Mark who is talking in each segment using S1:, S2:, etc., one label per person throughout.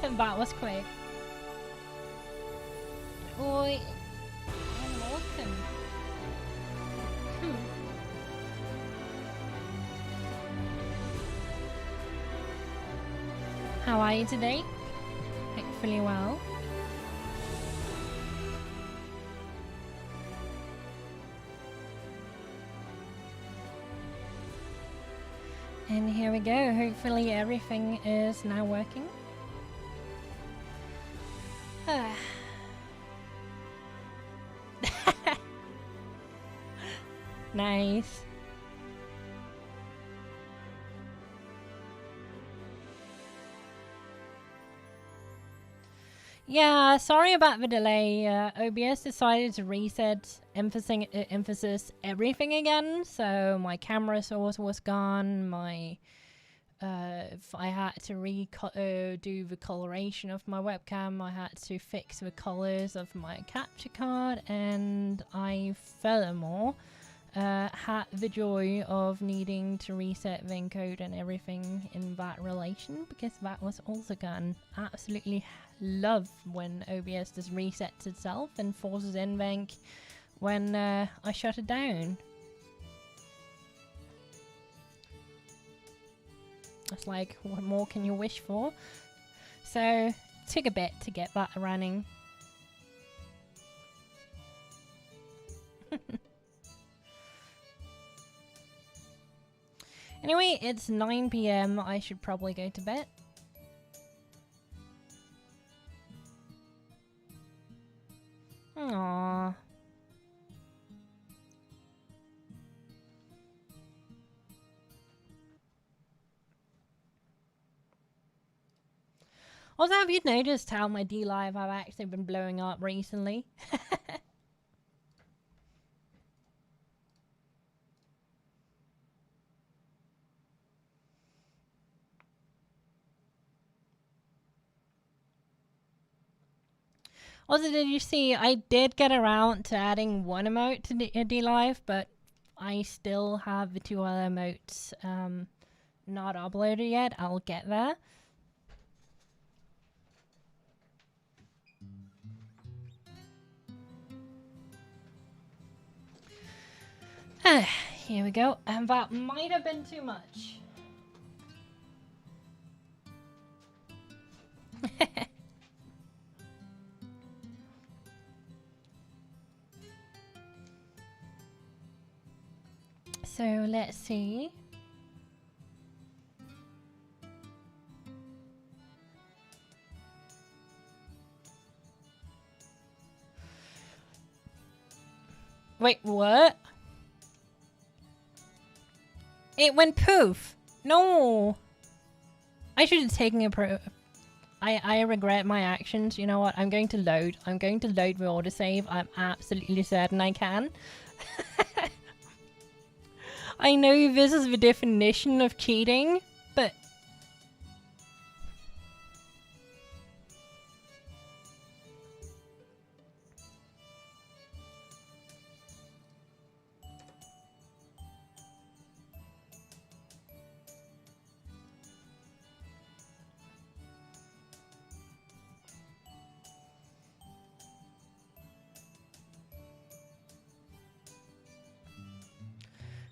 S1: That was quick. Oi. And welcome. How are you today? Hopefully well. And here we go. Hopefully everything is now working. Nice. Yeah, sorry about the delay. OBS decided to reset emphasis everything again, so my camera source was gone. My I had to do the coloration of my webcam. I had to fix the colors of my capture card, and I furthermore had the joy of needing to reset the encode and everything in that relation, because that was also gone. Absolutely love when OBS just resets itself and forces in Venk when I shut it down. It's like, what more can you wish for? So, it took a bit to get that running. Anyway, it's 9 PM. I should probably go to bed. Aww. Also, have you noticed how my D-Live have actually been blowing up recently? Also, did you see, I did get around to adding one emote to D-Live, but I still have the 2 other emotes not uploaded yet. I'll get there. Here we go. And that might have been too much. So let's see. Wait, what? It went poof. No. I should have taken a I regret my actions. You know what? I'm going to load. I'm going to load the autosave. I'm absolutely certain I can. I know this is the definition of cheating, but...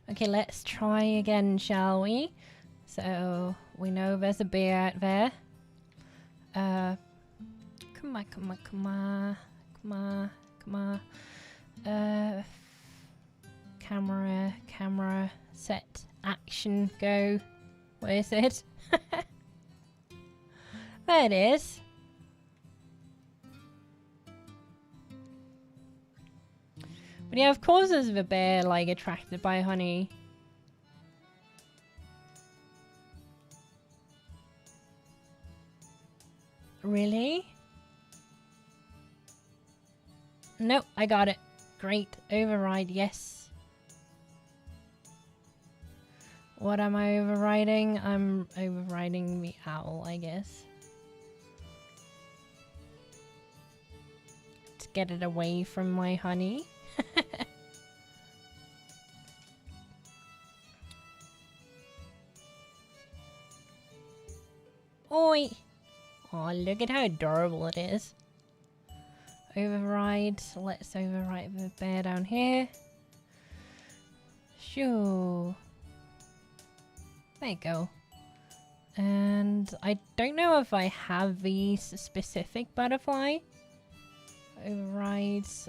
S1: Okay, let's try again, shall we? So, we know there's a bear out there. Come on, come on, come on. Come on, come on. Camera, set, action, go. Where is it? There it is. But yeah, of course there's the bear, like, attracted by honey. Really? Nope, I got it. Great. Override, yes. What am I overriding? I'm overriding the owl, I guess. To get it away from my honey. Oi! Oh, look at how adorable it is. Override. Let's override the bear down here. Sure. There you go. And I don't know if I have these specific butterfly. Overrides.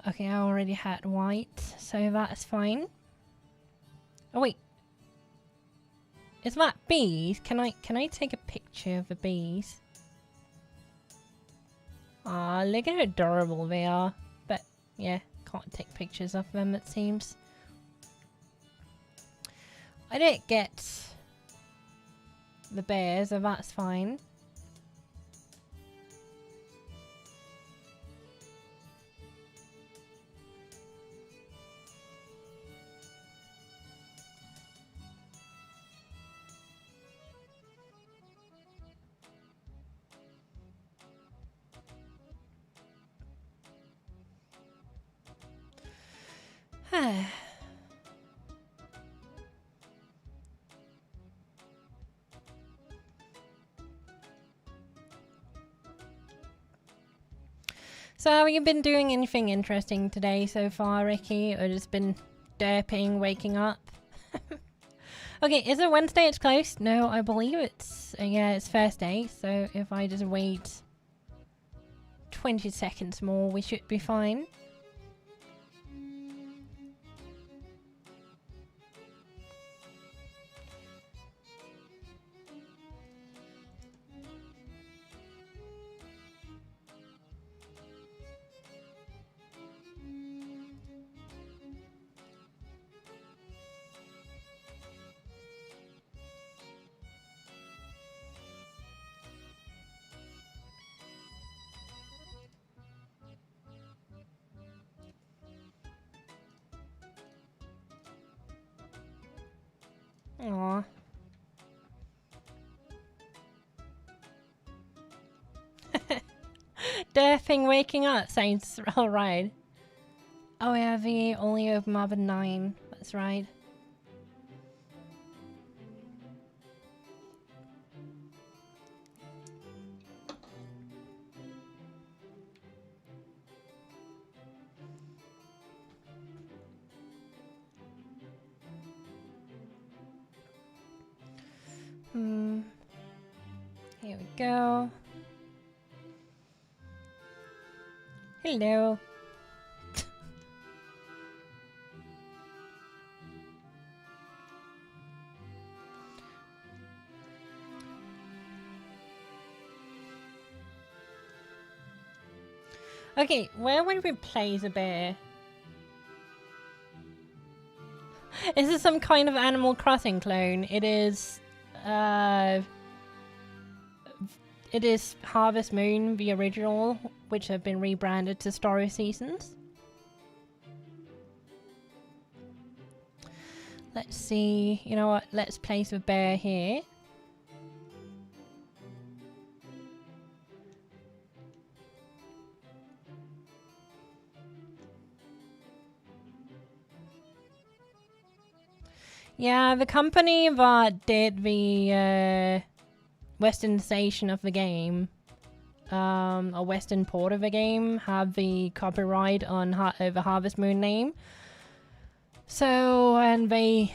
S1: Okay, I already had white, so that's fine. Oh wait. Is that bees? Can I take a picture of the bees? Ah, look at how adorable they are. But yeah, can't take pictures of them, it seems. I didn't get the bears, so that's fine. So have you been doing anything interesting today so far, Ricky? Or just been derping, waking up? Okay, is it Wednesday? It's close? No, I believe it's... yeah, it's Thursday. So if I just wait 20 seconds more, we should be fine. Aww. Derping waking up sounds alright. Oh yeah, the only open up at 9. That's right. Here we go. Hello. Okay, where would we place a bear? Is this some kind of Animal Crossing clone? It is Harvest Moon, the original, which have been rebranded to Story Seasons. Let's see, you know what, let's place a bear here. Yeah, the company that did the westernization of the game, or western port of the game, have the copyright on the Harvest Moon name. So, and they,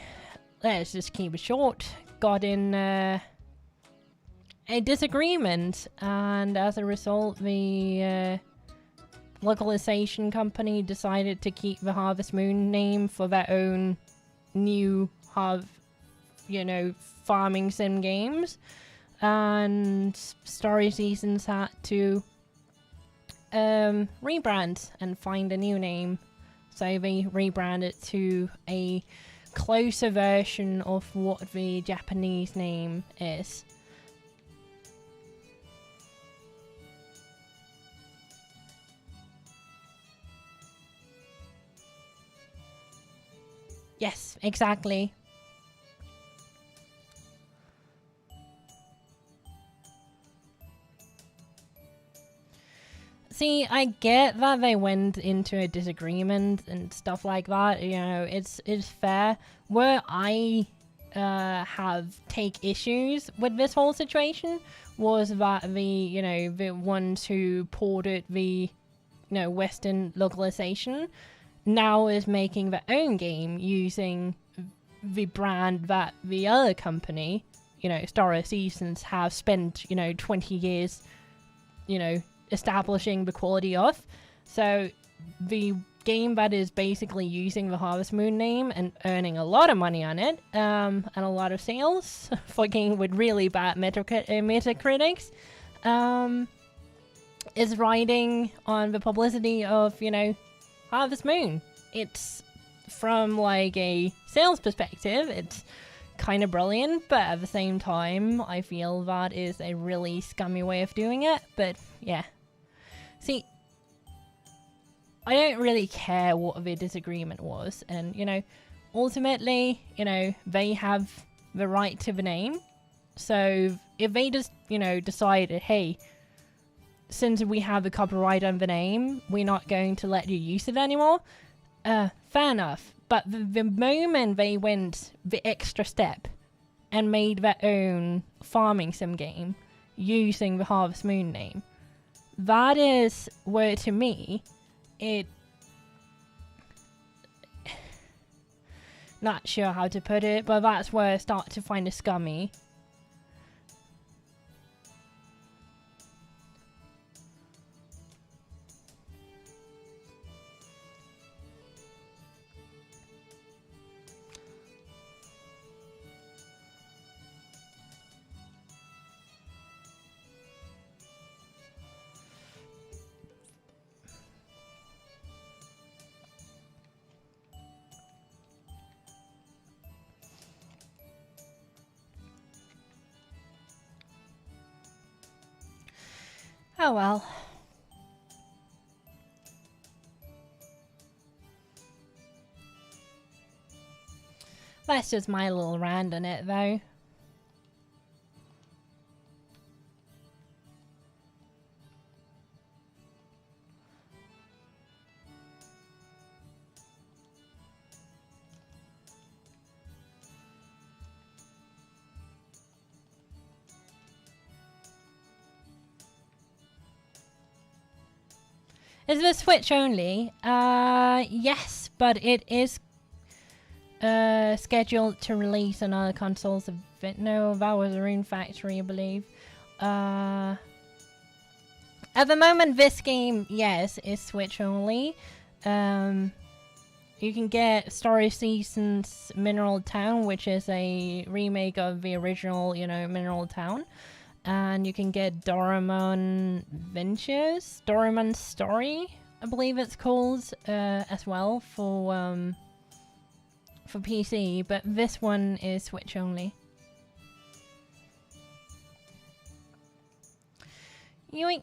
S1: let's just keep it short, got in a disagreement, and as a result, the localization company decided to keep the Harvest Moon name for their own new farming sim games, and Story Seasons had to rebrand and find a new name, so they rebranded to a closer version of what the Japanese name is. Yes, exactly. See, I get that they went into a disagreement and stuff like that. You know, it's fair. Were I take issues with this whole situation was that the ones who ported the Western localization now is making their own game using the brand that the other company, Star Seasons, have spent 20 years establishing the quality of. So the game that is basically using the Harvest Moon name and earning a lot of money on it, and a lot of sales for a game with really bad Metacritics, is riding on the publicity of, Harvest Moon. It's, from like a sales perspective, it's kind of brilliant, but at the same time, I feel that is a really scummy way of doing it. But yeah. See, I don't really care what the disagreement was, and ultimately, they have the right to the name. So if they just, decided, hey, since we have the copyright on the name, we're not going to let you use it anymore, fair enough. But the moment they went the extra step and made their own farming sim game using the Harvest Moon name, that is where, to me, it... not sure how to put it, but that's where I start to find it scummy. Oh well. That's just my little rant on it, though. Is the Switch only? Yes, but it is scheduled to release on other consoles. No, that was Rune Factory, I believe. At the moment, this game, yes, is Switch only. You can get Star Seasons Mineral Town, which is a remake of the original, Mineral Town. And you can get Doraemon Ventures, Doraemon Story, I believe it's called, as well for PC. But this one is Switch only. Yoink.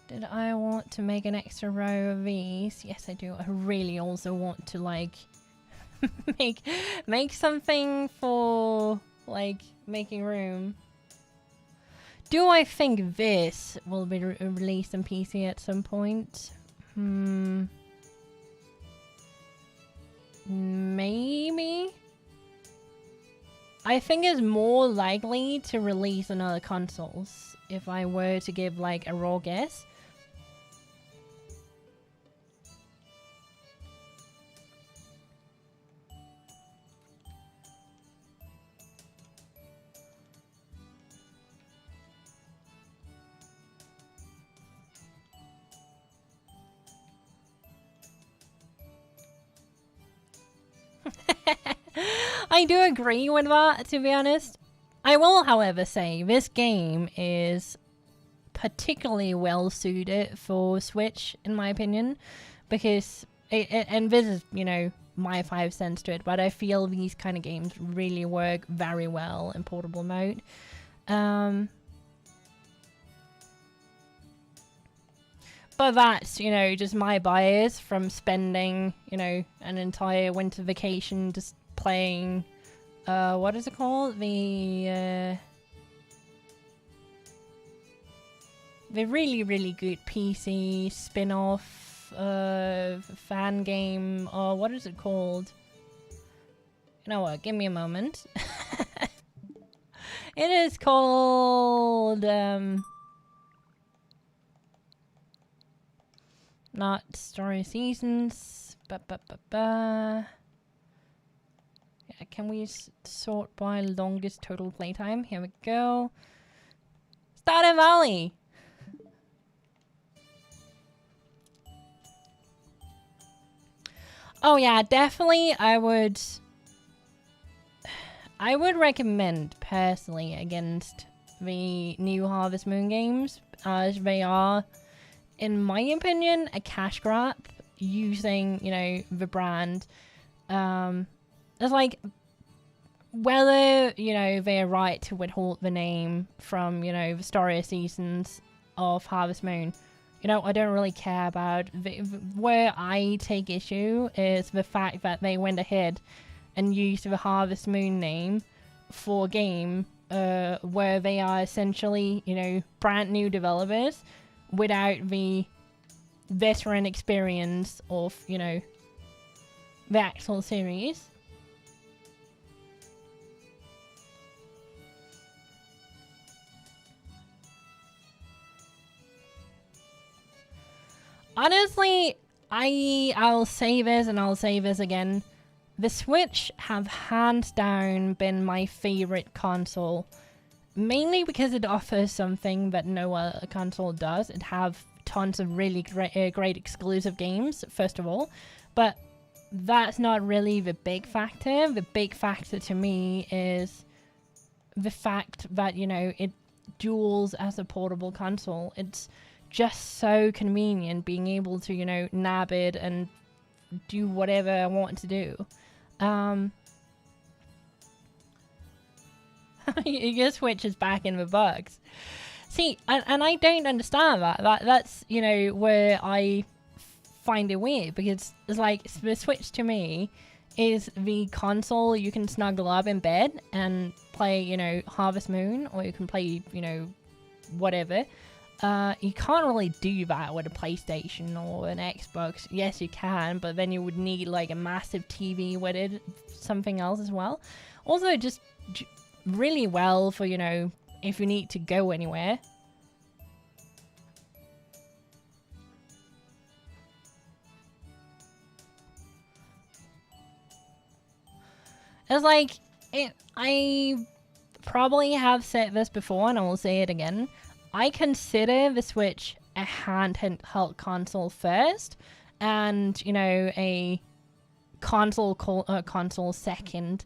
S1: Did I want to make an extra row of these? Yes, I do. I really also want to, like, make something for, like, making room. Do I think this will be released on PC at some point? Maybe? I think it's more likely to release on other consoles, if I were to give, like, a raw guess. I do agree with that, to be honest. I will, however, say this game is particularly well suited for Switch, in my opinion, because and this is, my 5 cents to it, but I feel these kind of games really work very well in portable mode. But that's, just my bias from spending, an entire winter vacation just playing, what is it called? The the really, really good PC spin-off fan game, or what is it called? You know what? Give me a moment. It is called not Story Seasons. Yeah, can we sort by longest total playtime? Here we go. Stardew Valley. Oh yeah, definitely. I would recommend personally against the new Harvest Moon games, as they are, in my opinion, a cash grab using, you know, the brand. It's like, whether, you know, they're right to withhold the name from, you know, the story seasons of Harvest Moon, you know, I don't really care about. Where I take issue is the fact that they went ahead and used the Harvest Moon name for a game where they are essentially, you know, brand new developers without the veteran experience of, you know, the actual series. Honestly, I'll say this and I'll say this again. The Switch have hands down been my favorite console. Mainly because it offers something that no other console does. It have tons of really great exclusive games, first of all. But that's not really the big factor. The big factor to me is the fact that, you know, it duels as a portable console. It's just so convenient being able to, you know, nab it and do whatever I want to do. Your Switch is back in the bugs. See, and I don't understand that. That's, you know, where I find it weird, because it's like the Switch to me is the console you can snuggle up in bed and play, you know, Harvest Moon, or you can play, you know, whatever. You can't really do that with a PlayStation or an Xbox. Yes, you can, but then you would need like a massive TV with it, something else as well. Also, just really well for, you know, if you need to go anywhere. It's like, I probably have said this before and I will say it again. I consider the Switch a handheld console first, and, you know, a console second.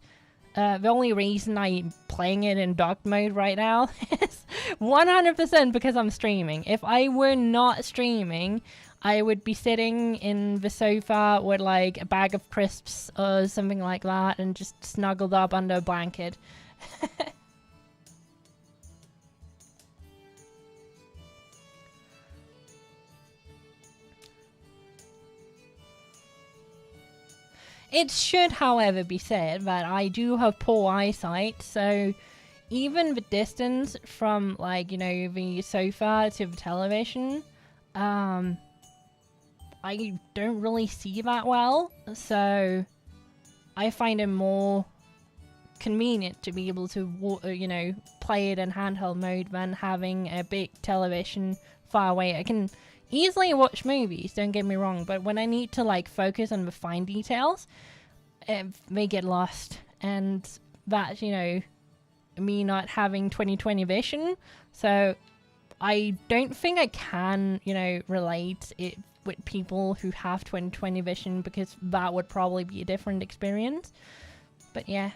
S1: The only reason I'm playing it in docked mode right now is 100% because I'm streaming. If I were not streaming, I would be sitting in the sofa with like a bag of crisps or something like that and just snuggled up under a blanket. It should, however, be said that I do have poor eyesight, so even the distance from, like, you know, the sofa to the television, I don't really see that well, so I find it more convenient to be able to, you know, play it in handheld mode than having a big television far away. I can easily watch movies, don't get me wrong, but when I need to, like, focus on the fine details, they get lost. And that's, you know, me not having 20/20 vision, so I don't think I can, you know, relate it with people who have 20/20 vision, because that would probably be a different experience. But yeah.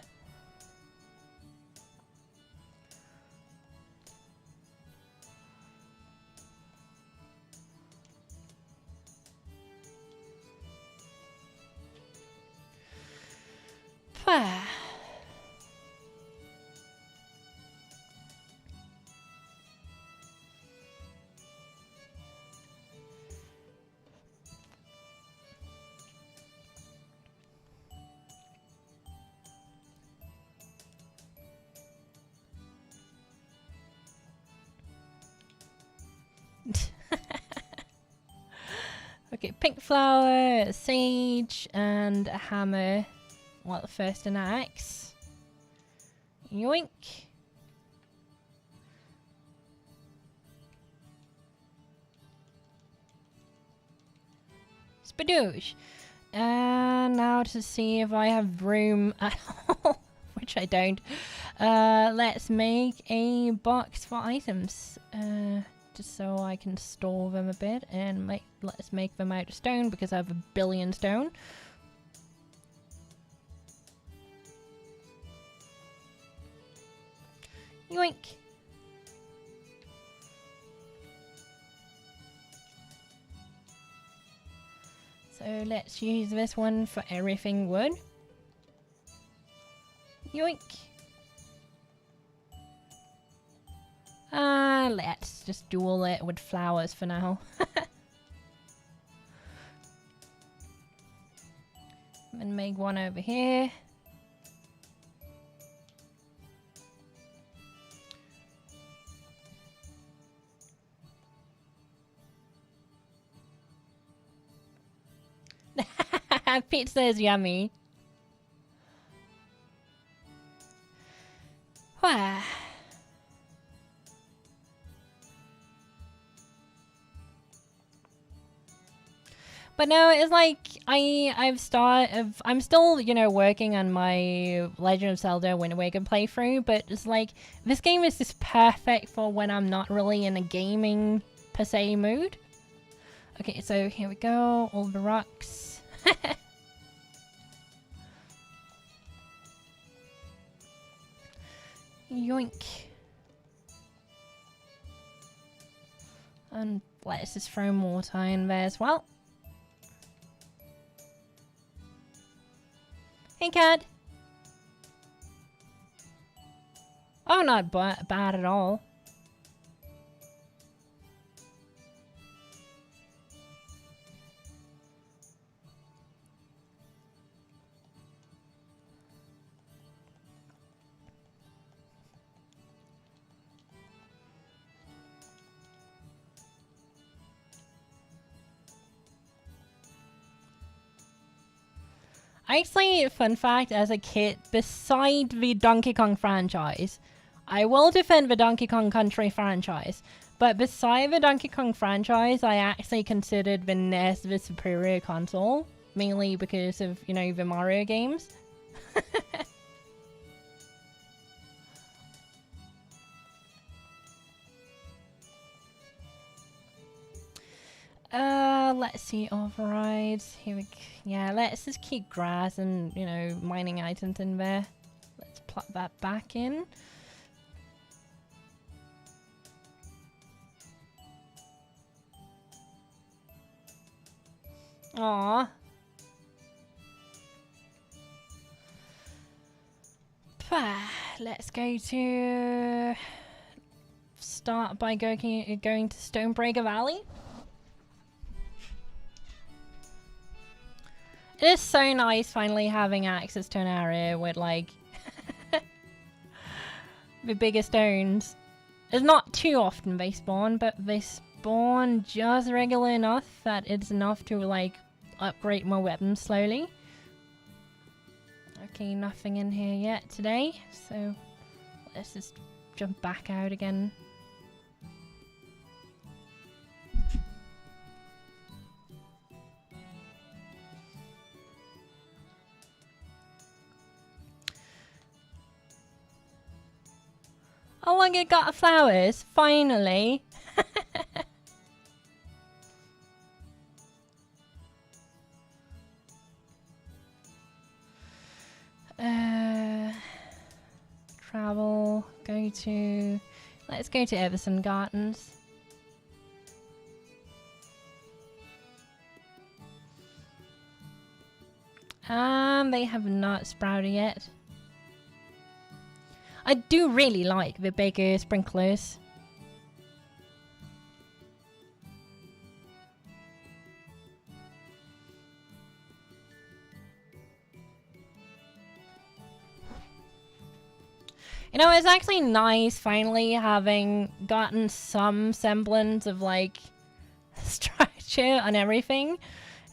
S1: Okay, pink flower, sage, and a hammer. Well, first an axe. Yoink. Spadoosh. And now to see if I have room at all, which I don't. Let's make a box for items. Just so I can store them a bit, and let's make them out of stone because I have 1 billion stone. Yoink. So let's use this one for everything wood. Yoink. Let's just dual it with flowers for now. And make one over here. Pizza is yummy. Wow. But no, it's like I'm still, you know, working on my Legend of Zelda Wind Waker playthrough, but it's like this game is just perfect for when I'm not really in a gaming per se mood. Okay, so here we go, all the rocks. Yoink. And let's just throw mortar in there as well. Hey, cat. Oh, not bad at all. Actually, fun fact, as a kid, beside the Donkey Kong franchise, I will defend the Donkey Kong Country franchise, but beside the Donkey Kong franchise, I actually considered the NES the superior console, mainly because of, you know, the Mario games. Let's see, overrides. Here we go. Yeah, let's just keep grass and, you know, mining items in there. Let's plot that back in. Aww. Let's go to... Start by going to Stonebreaker Valley. It is so nice finally having access to an area with, like, the bigger stones. It's not too often they spawn, but they spawn just regular enough that it's enough to, like, upgrade my weapons slowly. Okay, nothing in here yet today, so let's just jump back out again. Oh, I got flowers, finally. Travel, let's go to Everson Gardens. They have not sprouted yet. I do really like the bigger sprinklers. You know, it's actually nice finally having gotten some semblance of, like, structure feature on everything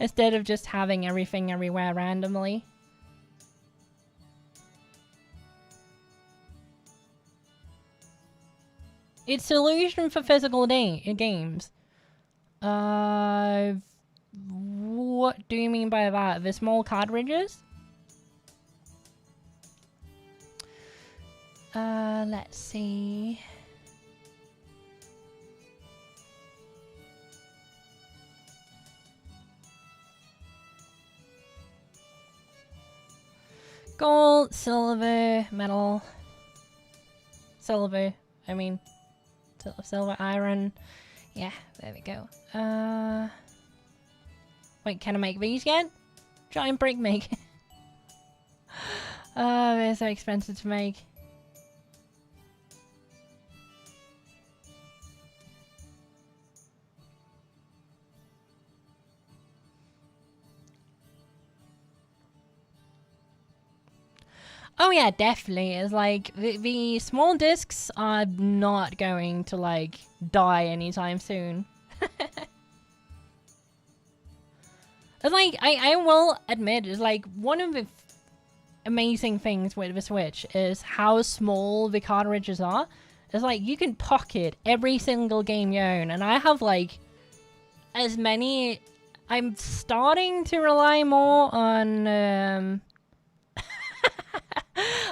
S1: instead of just having everything everywhere randomly. It's solution for physical games. What do you mean by that? The small cartridges? Let's see. Gold, silver, metal. Silver, I mean. Silver, iron. Yeah, there we go. Wait, can I make these yet? Giant brick make. They're so expensive to make. Oh yeah, definitely. It's like the small discs are not going to like die anytime soon. It's like I will admit, it's like one of the amazing things with the Switch is how small the cartridges are. It's like you can pocket every single game you own, and I have like as many. I'm starting to rely more on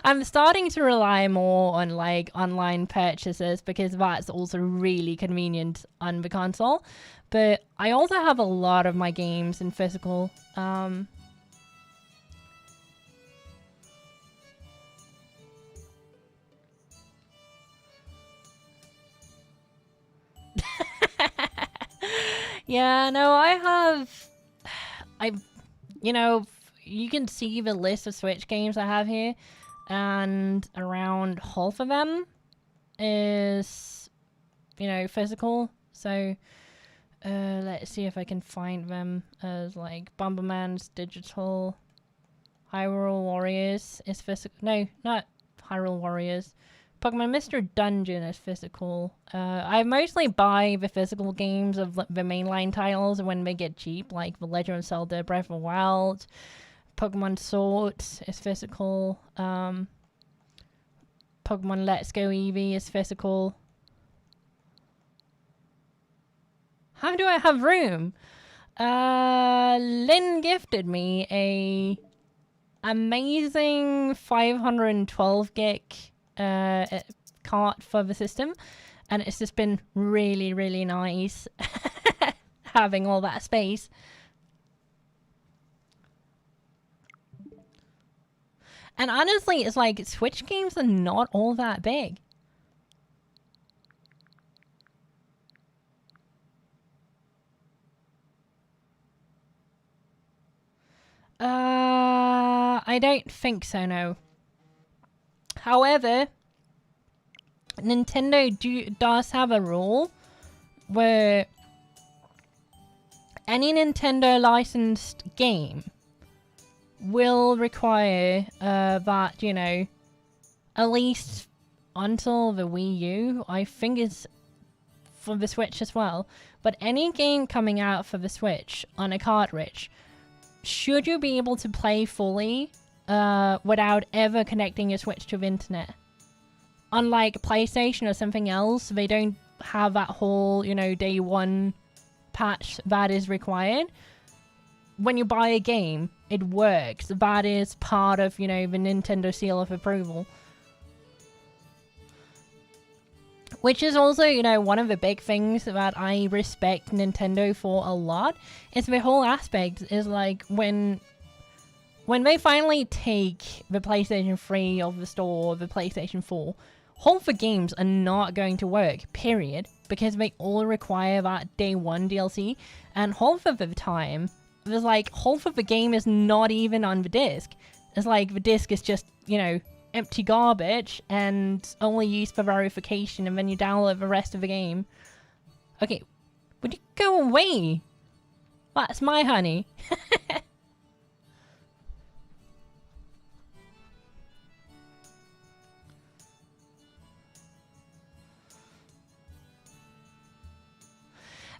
S1: I'm starting to rely more on like online purchases because that's also really convenient on the console. But I also have a lot of my games in physical. Yeah, no, you know, you can see the list of Switch games I have here, and around half of them is, you know, physical. So, let's see if I can find them as like Bomberman's digital. Hyrule Warriors is physical. No, not Hyrule Warriors. Pokemon Mr. Dungeon is physical. I mostly buy the physical games of the mainline titles when they get cheap, like The Legend of Zelda Breath of the Wild. Pokemon Sword is physical. Pokemon Let's Go Eevee is physical. How do I have room? Lynn gifted me a amazing 512 gig cart for the system, and it's just been really, really nice having all that space. And honestly, it's like Switch games are not all that big. I don't think so, no. However, Nintendo does have a rule where any Nintendo licensed game will require that, you know, at least until the Wii U, I think it's for the Switch as well, but any game coming out for the Switch on a cartridge, should you be able to play fully without ever connecting your Switch to the internet. Unlike PlayStation or something else, they don't have that whole, you know, day one patch that is required. When you buy a game, it works. That is part of, you know, the Nintendo seal of approval. Which is also, you know, one of the big things that I respect Nintendo for a lot. Is the whole aspect is like when they finally take the PlayStation 3 off the store, the PlayStation 4, half the games are not going to work, period. Because they all require that day one DLC. And half of the time, there's like, half of the game is not even on the disc. It's like, the disc is just, you know, empty garbage and only used for verification, and then you download the rest of the game. Okay, would you go away? That's my honey.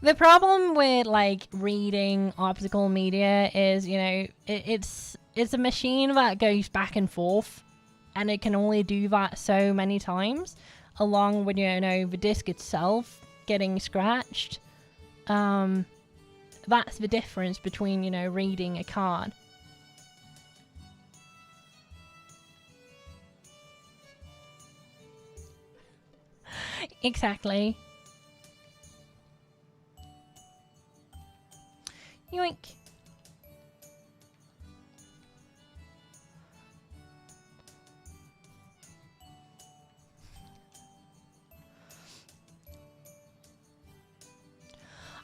S1: The problem with like reading optical media is, you know, it's a machine that goes back and forth, and it can only do that so many times, along with, you know, the disc itself getting scratched. That's the difference between, you know, reading a card. Exactly. Yoink.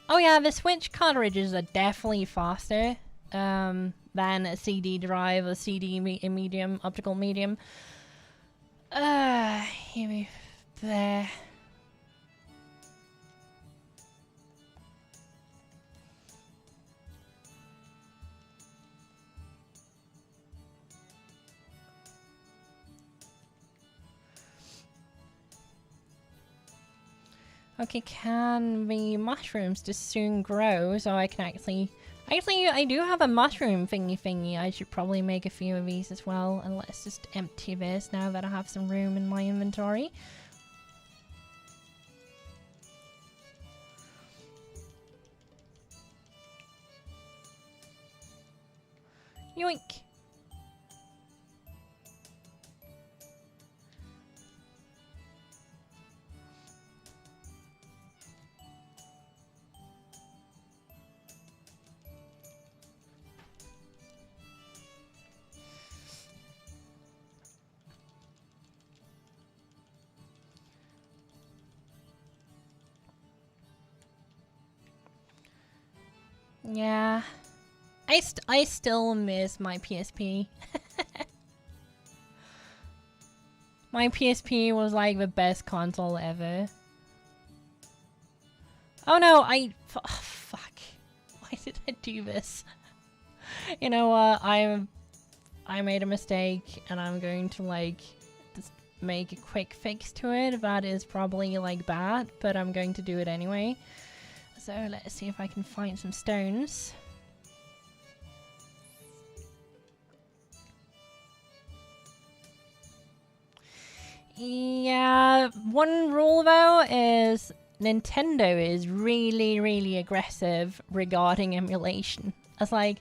S1: Oh yeah, the Switch cartridges are definitely faster than a CD drive, a CD medium, optical medium. Here we there. Okay, can the mushrooms just soon grow so I can actually... Actually, I do have a mushroom thingy. I should probably make a few of these as well. And let's just empty this now that I have some room in my inventory. Yoink! Yeah. I still miss my PSP. My PSP was like the best console ever. Oh no, oh, fuck. Why did I do this? You know what, I made a mistake and I'm going to like just make a quick fix to it. That is probably like bad, but I'm going to do it anyway. So let's see if I can find some stones. Yeah, one rule though is Nintendo is really aggressive regarding emulation. It's like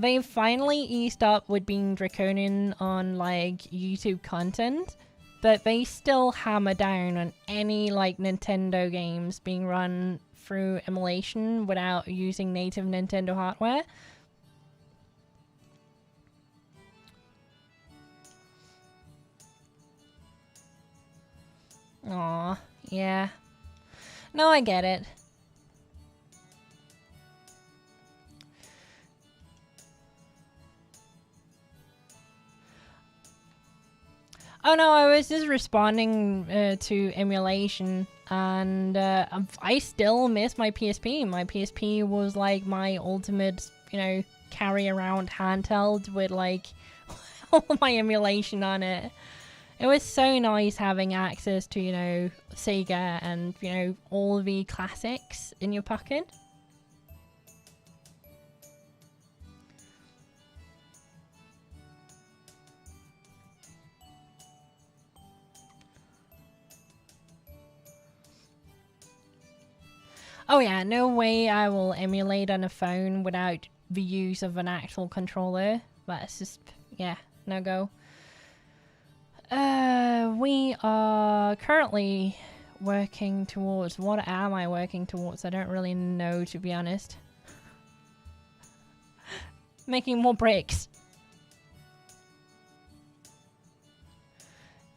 S1: they've finally eased up with being draconian on like YouTube content, but they still hammer down on any like Nintendo games being run through emulation without using native Nintendo hardware. Aw, yeah. No, I get it. Oh no, I was just responding to emulation, and I still miss my PSP. My PSP was like my ultimate, you know, carry around handheld with like all my emulation on it. It was so nice having access to, you know, Sega and, you know, all the classics in your pocket. Oh yeah, no way I will emulate on a phone without the use of an actual controller. That's just, yeah, no go. We are currently working towards... What am I working towards? I don't really know, to be honest. Making more bricks.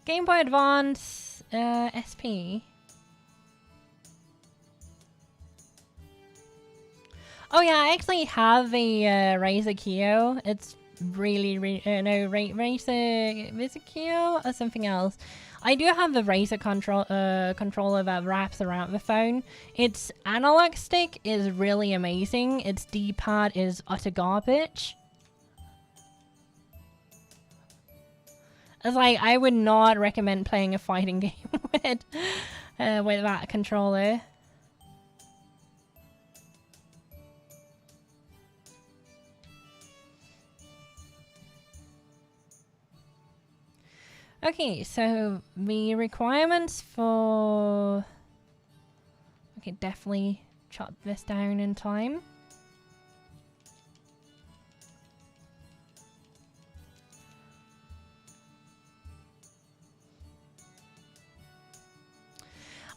S1: Game Boy Advance SP. Oh yeah, I actually have a Razer Kyo. It's really no, Razer Kyo or something else. I do have the Razer controller that wraps around the phone. Its analog stick is really amazing. Its D-pad is utter garbage. It's like, I would not recommend playing a fighting game with that controller. Okay, so the requirements for... Okay, definitely chop this down in time.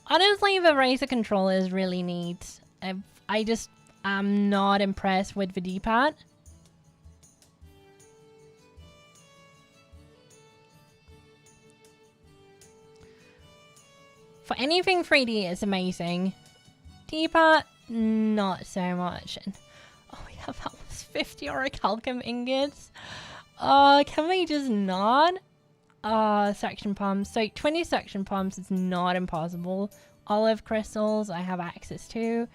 S1: Honestly, the Razer controller is really neat. I just am not impressed with the D-pad. For anything 3D, it's amazing. D-pad, not so much. And oh yeah, that was 50 orichalcum ingots. Can we just not? Suction pumps. So 20 suction pumps is not impossible. Olive crystals, I have access to.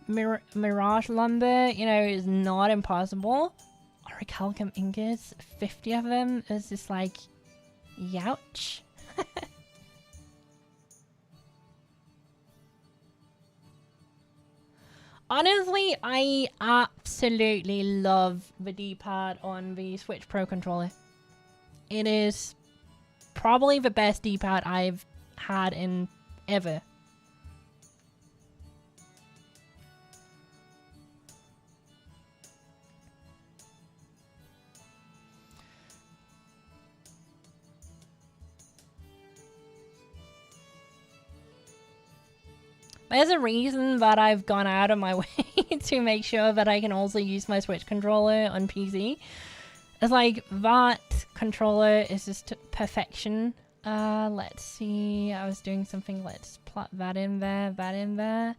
S1: Mirage lumber, you know, is not impossible. Orichalcum ingots, 50 of them is just like, youch. Honestly, I absolutely love the D-pad on the Switch Pro controller. It is probably the best D-pad I've had in ever. There's a reason that I've gone out of my way to make sure that I can also use my Switch controller on PC. It's like, that controller is just perfection. Let's see, I was doing something, let's plot that in there, that in there.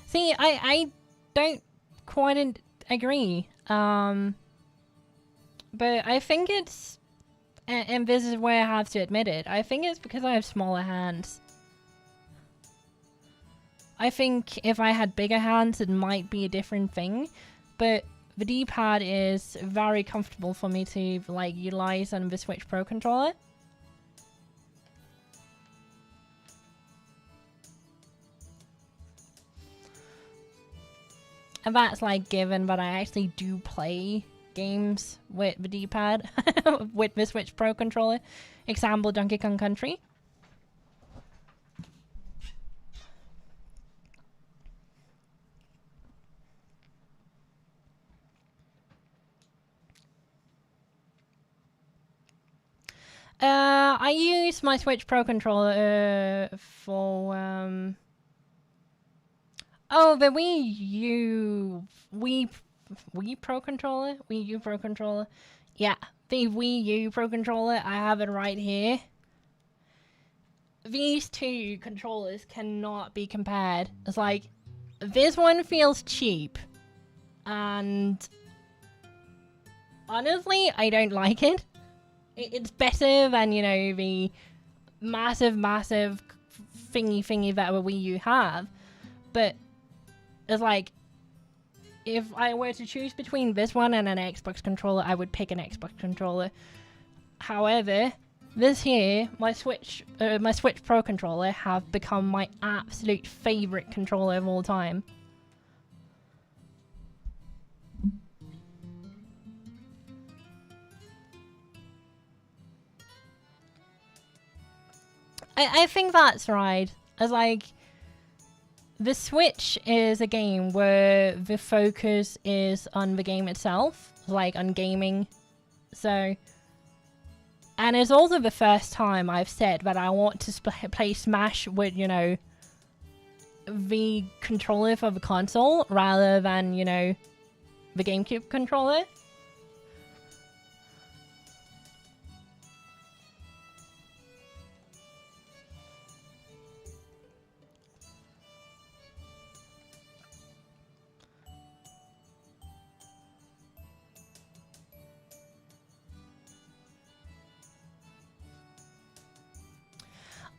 S1: See, I don't quite agree. But I think it's, and this is where I have to admit it, I think it's because I have smaller hands. I think if I had bigger hands, it might be a different thing. But the D-pad is very comfortable for me to like utilize on the Switch Pro controller. And that's like given that I actually do play games with the D-pad with the Switch Pro controller. Example, Donkey Kong Country. I use my Switch Pro controller for oh, the Wii U Pro controller? Wii U Pro controller? Yeah, the Wii U Pro controller, I have it right here. These two controllers cannot be compared. It's like, this one feels cheap. And honestly, I don't like it. It's better than, you know, the massive thingy that a Wii U have. But it's like, if I were to choose between this one and an Xbox controller, I would pick an Xbox controller. However, this here, my Switch Pro controller, have become my absolute favorite controller of all time. I think that's right. As like, the Switch is a game where the focus is on the game itself, like on gaming. So, and it's also the first time I've said that I want to play Smash with, you know, the controller for the console rather than, you know, the GameCube controller.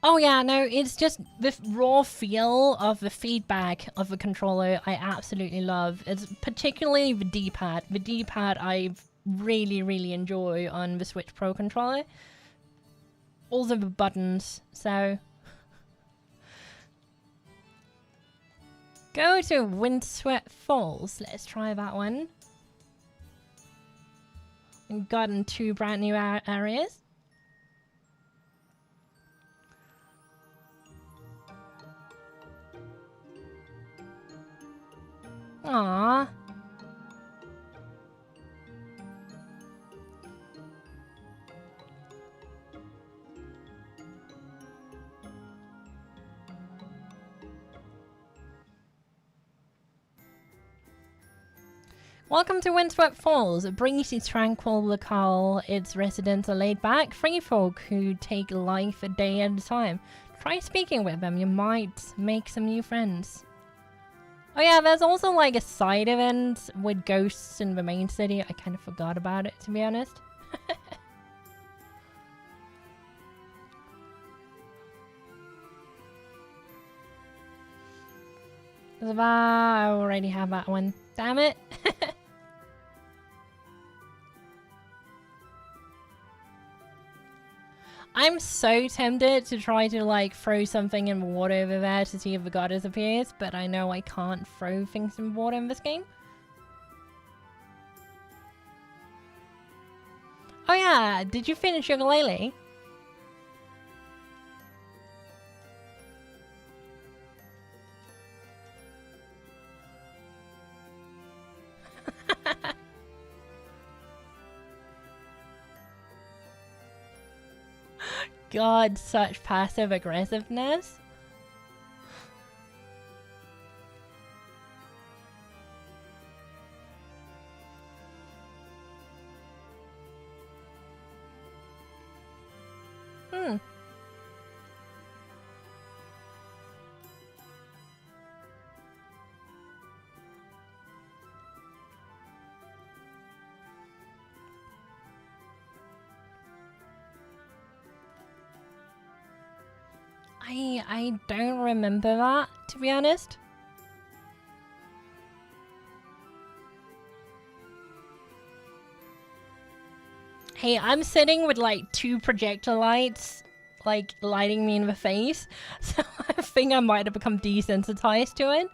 S1: Oh yeah, no, it's just the raw feel of the feedback of the controller I absolutely love. It's particularly the D-pad. The D-pad I really enjoy on the Switch Pro controller. all the buttons. So go to Windswept Falls. Let's try that one. We've gotten 2 brand new areas. Aww. Welcome to Windswept Falls, a breezy, tranquil locale. Its residents are laid back, free folk who take life a day at a time. Try speaking with them, you might make some new friends. Oh yeah, there's also like a side event with ghosts in the main city. I kind of forgot about it, to be honest. I already have that one. Damn it. I'm so tempted to try to like throw something in the water over there to see if the goddess appears, but I know I can't throw things in water in this game. Oh yeah, did you finish ukulele? God, such passive aggressiveness. I don't remember that, to be honest. Hey, I'm sitting with like 2 projector lights, like lighting me in the face, so I think I might have become desensitized to it.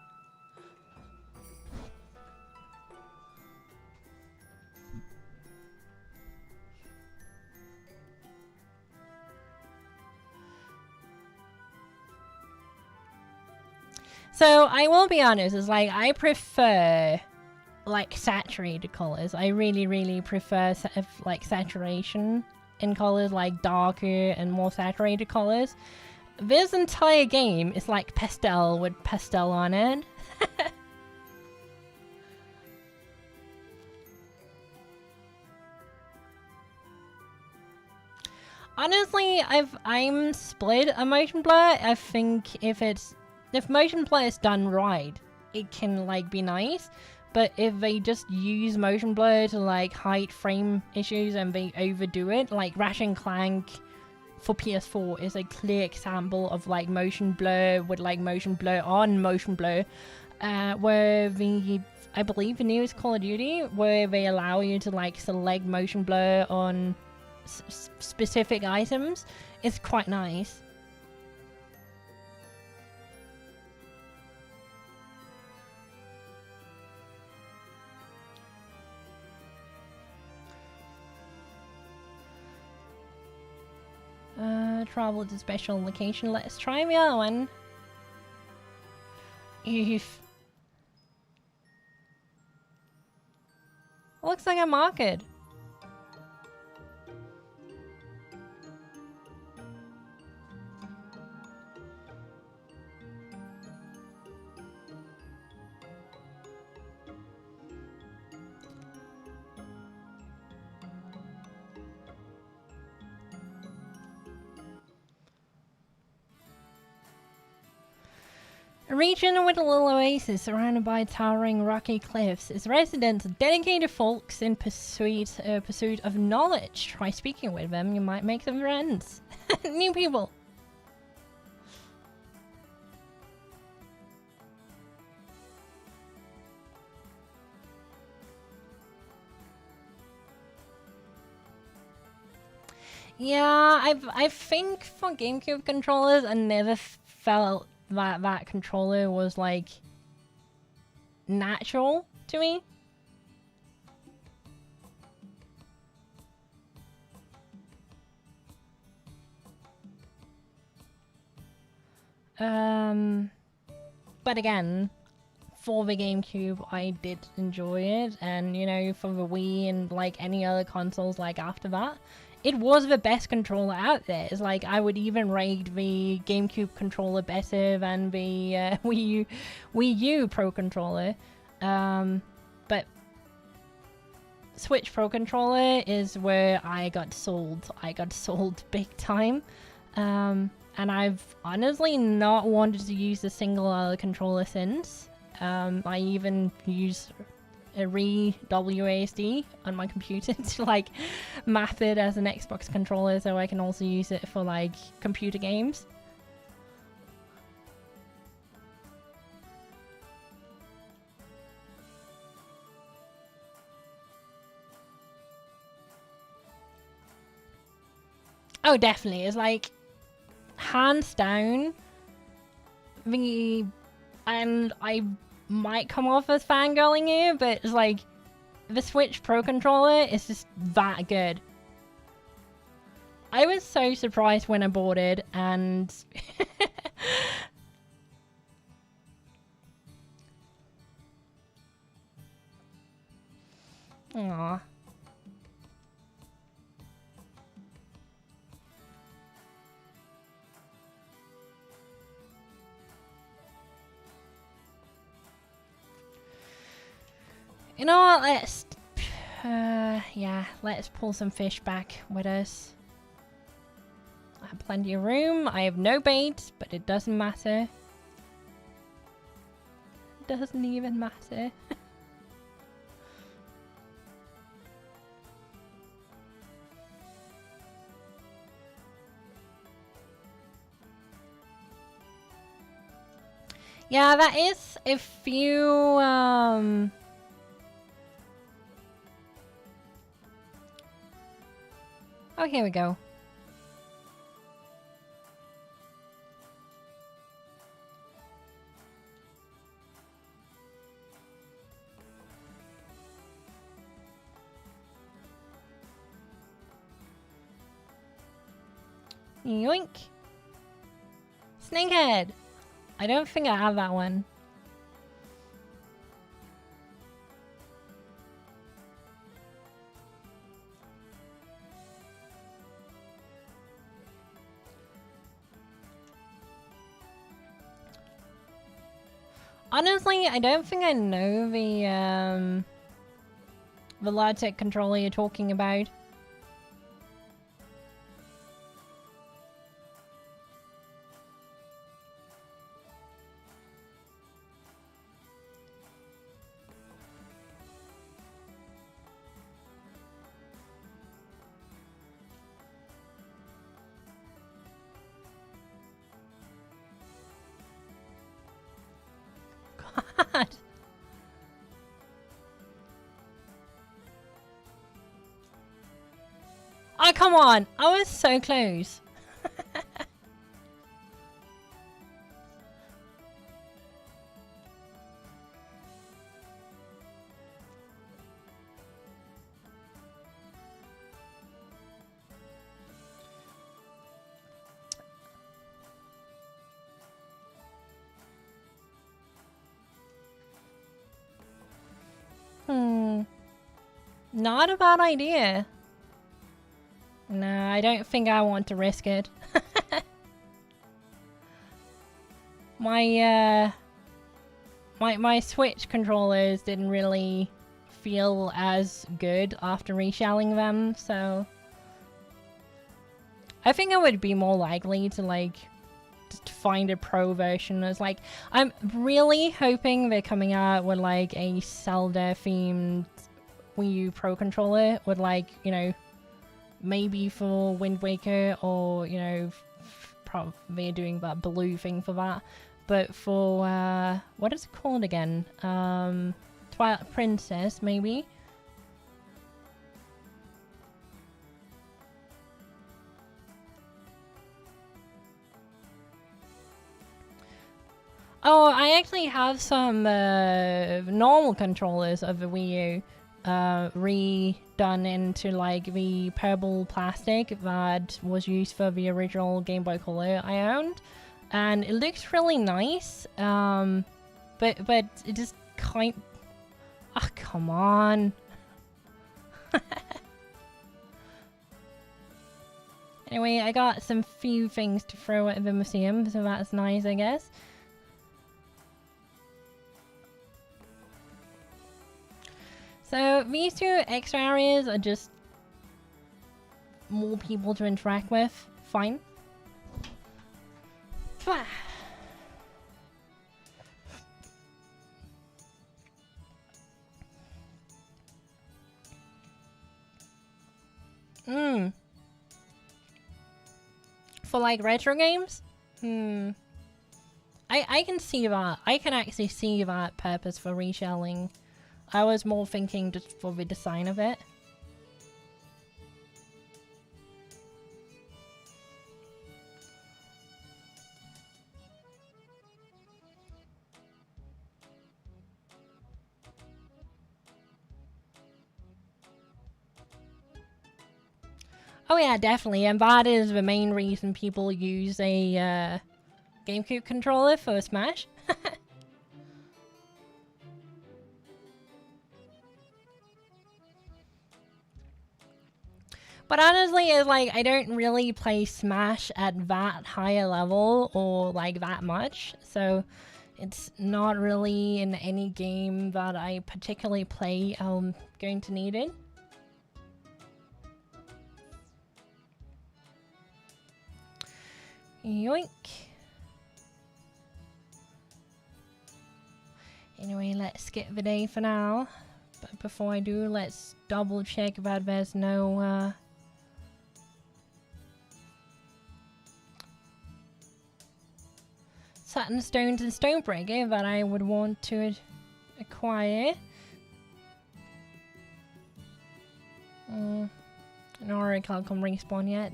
S1: So I will be honest, it's like I prefer like saturated colors. I really prefer like saturation in colors, like darker and more saturated colors. This entire game is like pastel with pastel on it. Honestly, I'm split on motion blur. I think if motion blur is done right, it can like be nice. But if they just use motion blur to like hide frame issues and they overdo it, like Ratchet and Clank for PS4 is a clear example of like motion blur with like motion blur on motion blur, where I believe the newest Call of Duty, where they allow you to like select motion blur on specific items, is quite nice. Travel to special location. Let's try the other one. Oof. Looks like a market. A region with a little oasis surrounded by towering rocky cliffs. Its residents are dedicated folks in pursuit of knowledge. Try speaking with them, you might make some friends. New people. Yeah, I think for GameCube controllers, I never felt that that controller was like natural to me. But again, for the GameCube, I did enjoy it, and you know, for the Wii and like any other consoles like after that, it was the best controller out there. It's like I would even rate the GameCube controller better than the Wii U Pro controller. But Switch Pro controller is where I got sold. I got sold big time. And I've honestly not wanted to use a single other controller since. I even use a WASD on my computer to like map it as an Xbox controller so I can also use it for like computer games. Oh, definitely. It's like hands down and I might come off as fangirling here, but it's like the Switch Pro controller is just that good. I was so surprised when I bought it, and aww. You know what, let's pull some fish back with us. I have plenty of room, I have no bait, but it doesn't matter. It doesn't even matter. Yeah, that is, if you, oh, here we go. Yoink! Snakehead! I don't think I have that one. Honestly, I don't think I know the Logitech controller you're talking about. God. Oh, come on! I was so close. Not a bad idea. No, I don't think I want to risk it. My Switch controllers didn't really feel as good after reshelling them, so I think I would be more likely to like just find a pro version. It's like I'm really hoping they're coming out with like a Zelda themed Wii U Pro controller with like, you know, maybe for Wind Waker, or you know, probably they're doing that blue thing for that. But for what is it called again? Twilight Princess, maybe. Oh, I actually have some normal controllers of the Wii U redone into like the purple plastic that was used for the original Game Boy Color I owned, and it looks really nice. But it just kind. Ah, come on. Anyway, I got some few things to throw at the museum, so that's nice, I guess. So these two extra areas are just more people to interact with. Fine. For like retro games? I can see that. I can actually see that purpose for reshelling. I was more thinking just for the design of it. Oh yeah, definitely, and that is the main reason people use a GameCube controller for Smash. But honestly, it's like I don't really play Smash at that higher level or like that much, so it's not really in any game that I particularly play going to need it. Yoink. Anyway, let's skip the day for now. But before I do, let's double check that there's no Saturn Stones and Stonebreaker that I would want to acquire. An Oracle can't respawn yet.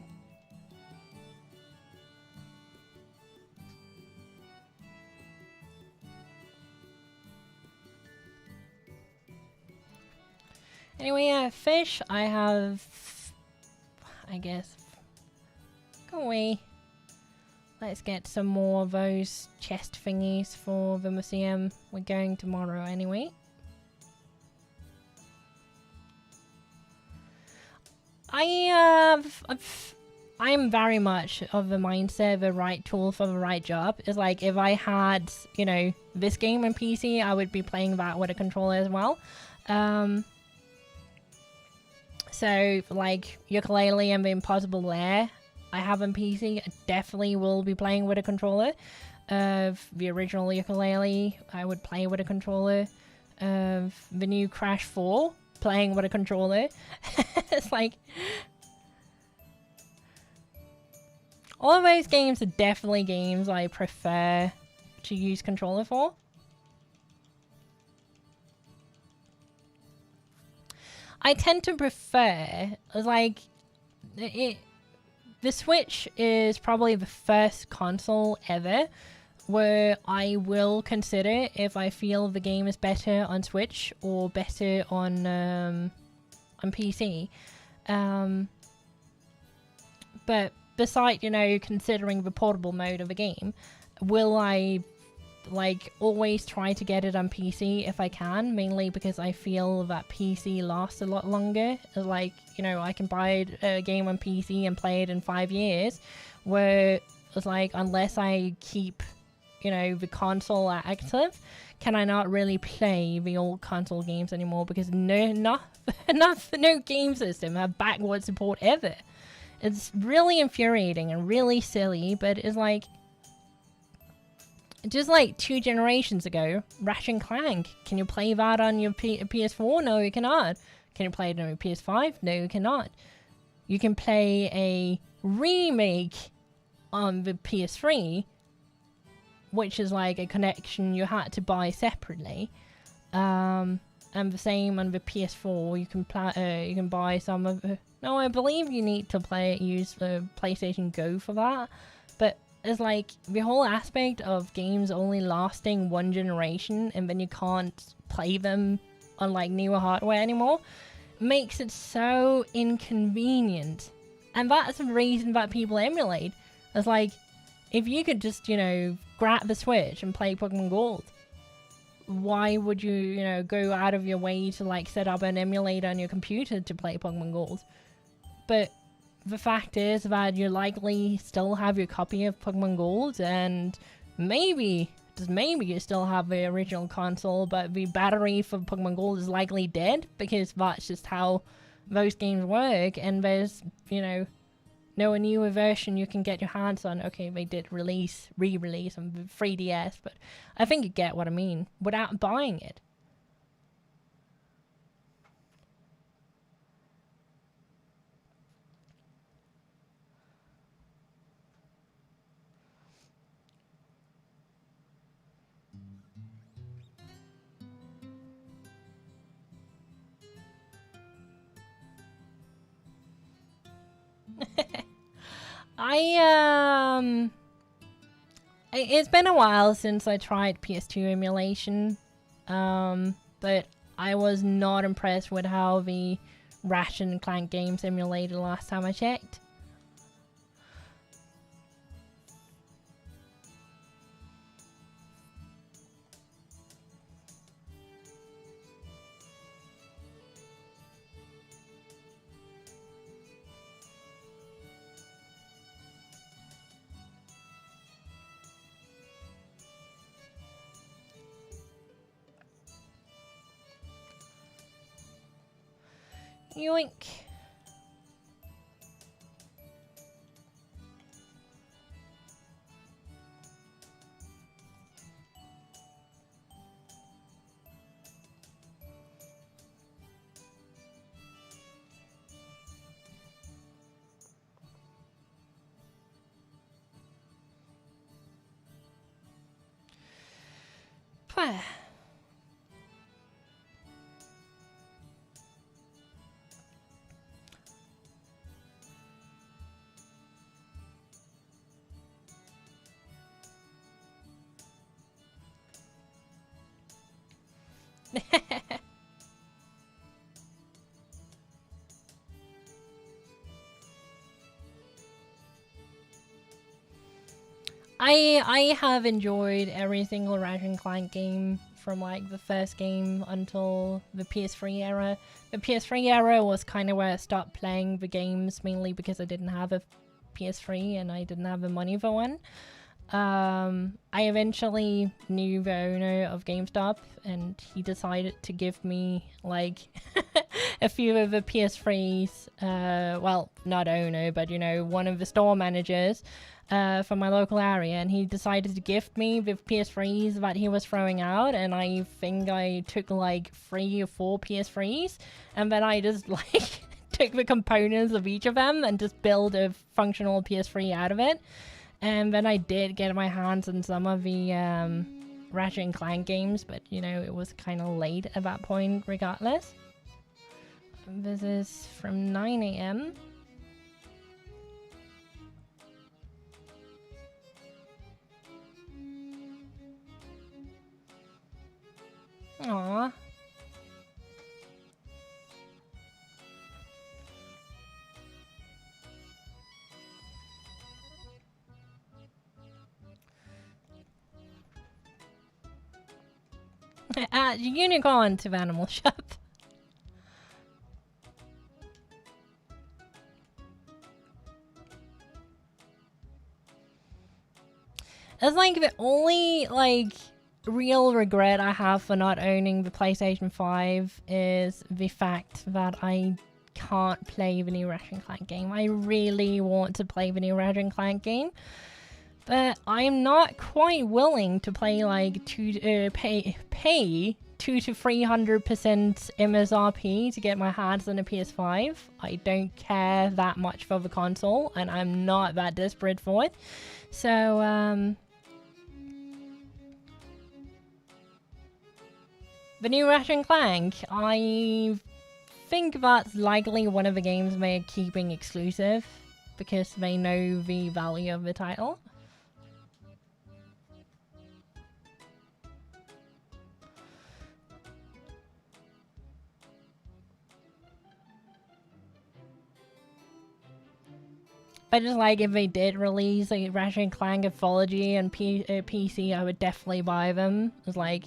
S1: Anyway, fish, I have, I guess, go away. Let's get some more of those chest thingies for the museum. We're going tomorrow anyway. I'm very much of the mindset the right tool for the right job. It's like if I had, you know, this game on PC, I would be playing that with a controller as well. So, like, Yooka-Laylee and the Impossible Lair, I have on PC. I definitely will be playing with a controller. The original Yooka-Laylee, I would play with a controller. The new Crash 4, playing with a controller. It's like... all of those games are definitely games I prefer to use controller for. I tend to prefer, like, the Switch is probably the first console ever where I will consider if I feel the game is better on Switch or better on PC. But besides, you know, considering the portable mode of the game, will I like always try to get it on PC if I can, mainly because I feel that PC lasts a lot longer. Like, you know, I can buy a game on PC and play it in 5 years, where it's like, unless I keep, you know, the console active, can I not really play the old console games anymore, because no game system have backward support ever. It's really infuriating and really silly, but it's like, just like 2 generations ago, Ratchet & Clank. Can you play that on your PS4? No, you cannot. Can you play it on your PS5? No, you cannot. You can play a remake on the PS3, which is like a connection you had to buy separately. And the same on the PS4. You can buy some of. No, I believe you need to use the PlayStation Go for that. But is like the whole aspect of games only lasting one generation and then you can't play them on like newer hardware anymore makes it so inconvenient. And that's the reason that people emulate. It's like, if you could just, you know, grab the Switch and play Pokemon Gold, why would you, you know, go out of your way to like set up an emulator on your computer to play Pokemon Gold? But the fact is that you likely still have your copy of Pokemon Gold, and maybe, just maybe, you still have the original console, but the battery for Pokemon Gold is likely dead, because that's just how those games work, and there's, you know, no newer version you can get your hands on. Okay, they did re-release on the 3DS, but I think you get what I mean, without buying it. It's been a while since I tried PS2 emulation, but I was not impressed with how the Ratchet and Clank games emulated last time I checked. Yoink. Pwah. I have enjoyed every single Ratchet and Clank game from like the first game until the PS3 era. The PS3 era was kind of where I stopped playing the games, mainly because I didn't have a PS3 and I didn't have the money for one. I eventually knew the owner of GameStop, and he decided to give me like a few of the PS3s. Well, not owner, but you know, one of the store managers from my local area, and he decided to gift me the PS3s that he was throwing out, and I think I took like 3 or 4 PS3s, and then I just like took the components of each of them and just built a functional PS3 out of it. And then I did get my hands on some of the Ratchet and Clank games, but you know, it was kind of late at that point regardless. This is from 9 AM. Aww. Unicorn to Animal Shop. It's like the only like real regret I have for not owning the PlayStation 5 is the fact that I can't play the new Ratchet and Clank game. I really want to play the new Ratchet and Clank game, but I'm not quite willing to play like pay 200 to 300% MSRP to get my hands on a PS5. I don't care that much for the console, and I'm not that desperate for it. So the new Ratchet and Clank, I think that's likely one of the games they're keeping exclusive because they know the value of the title. But just like if they did release like Ratchet and Clank Anthology and PC, I would definitely buy them. It's like,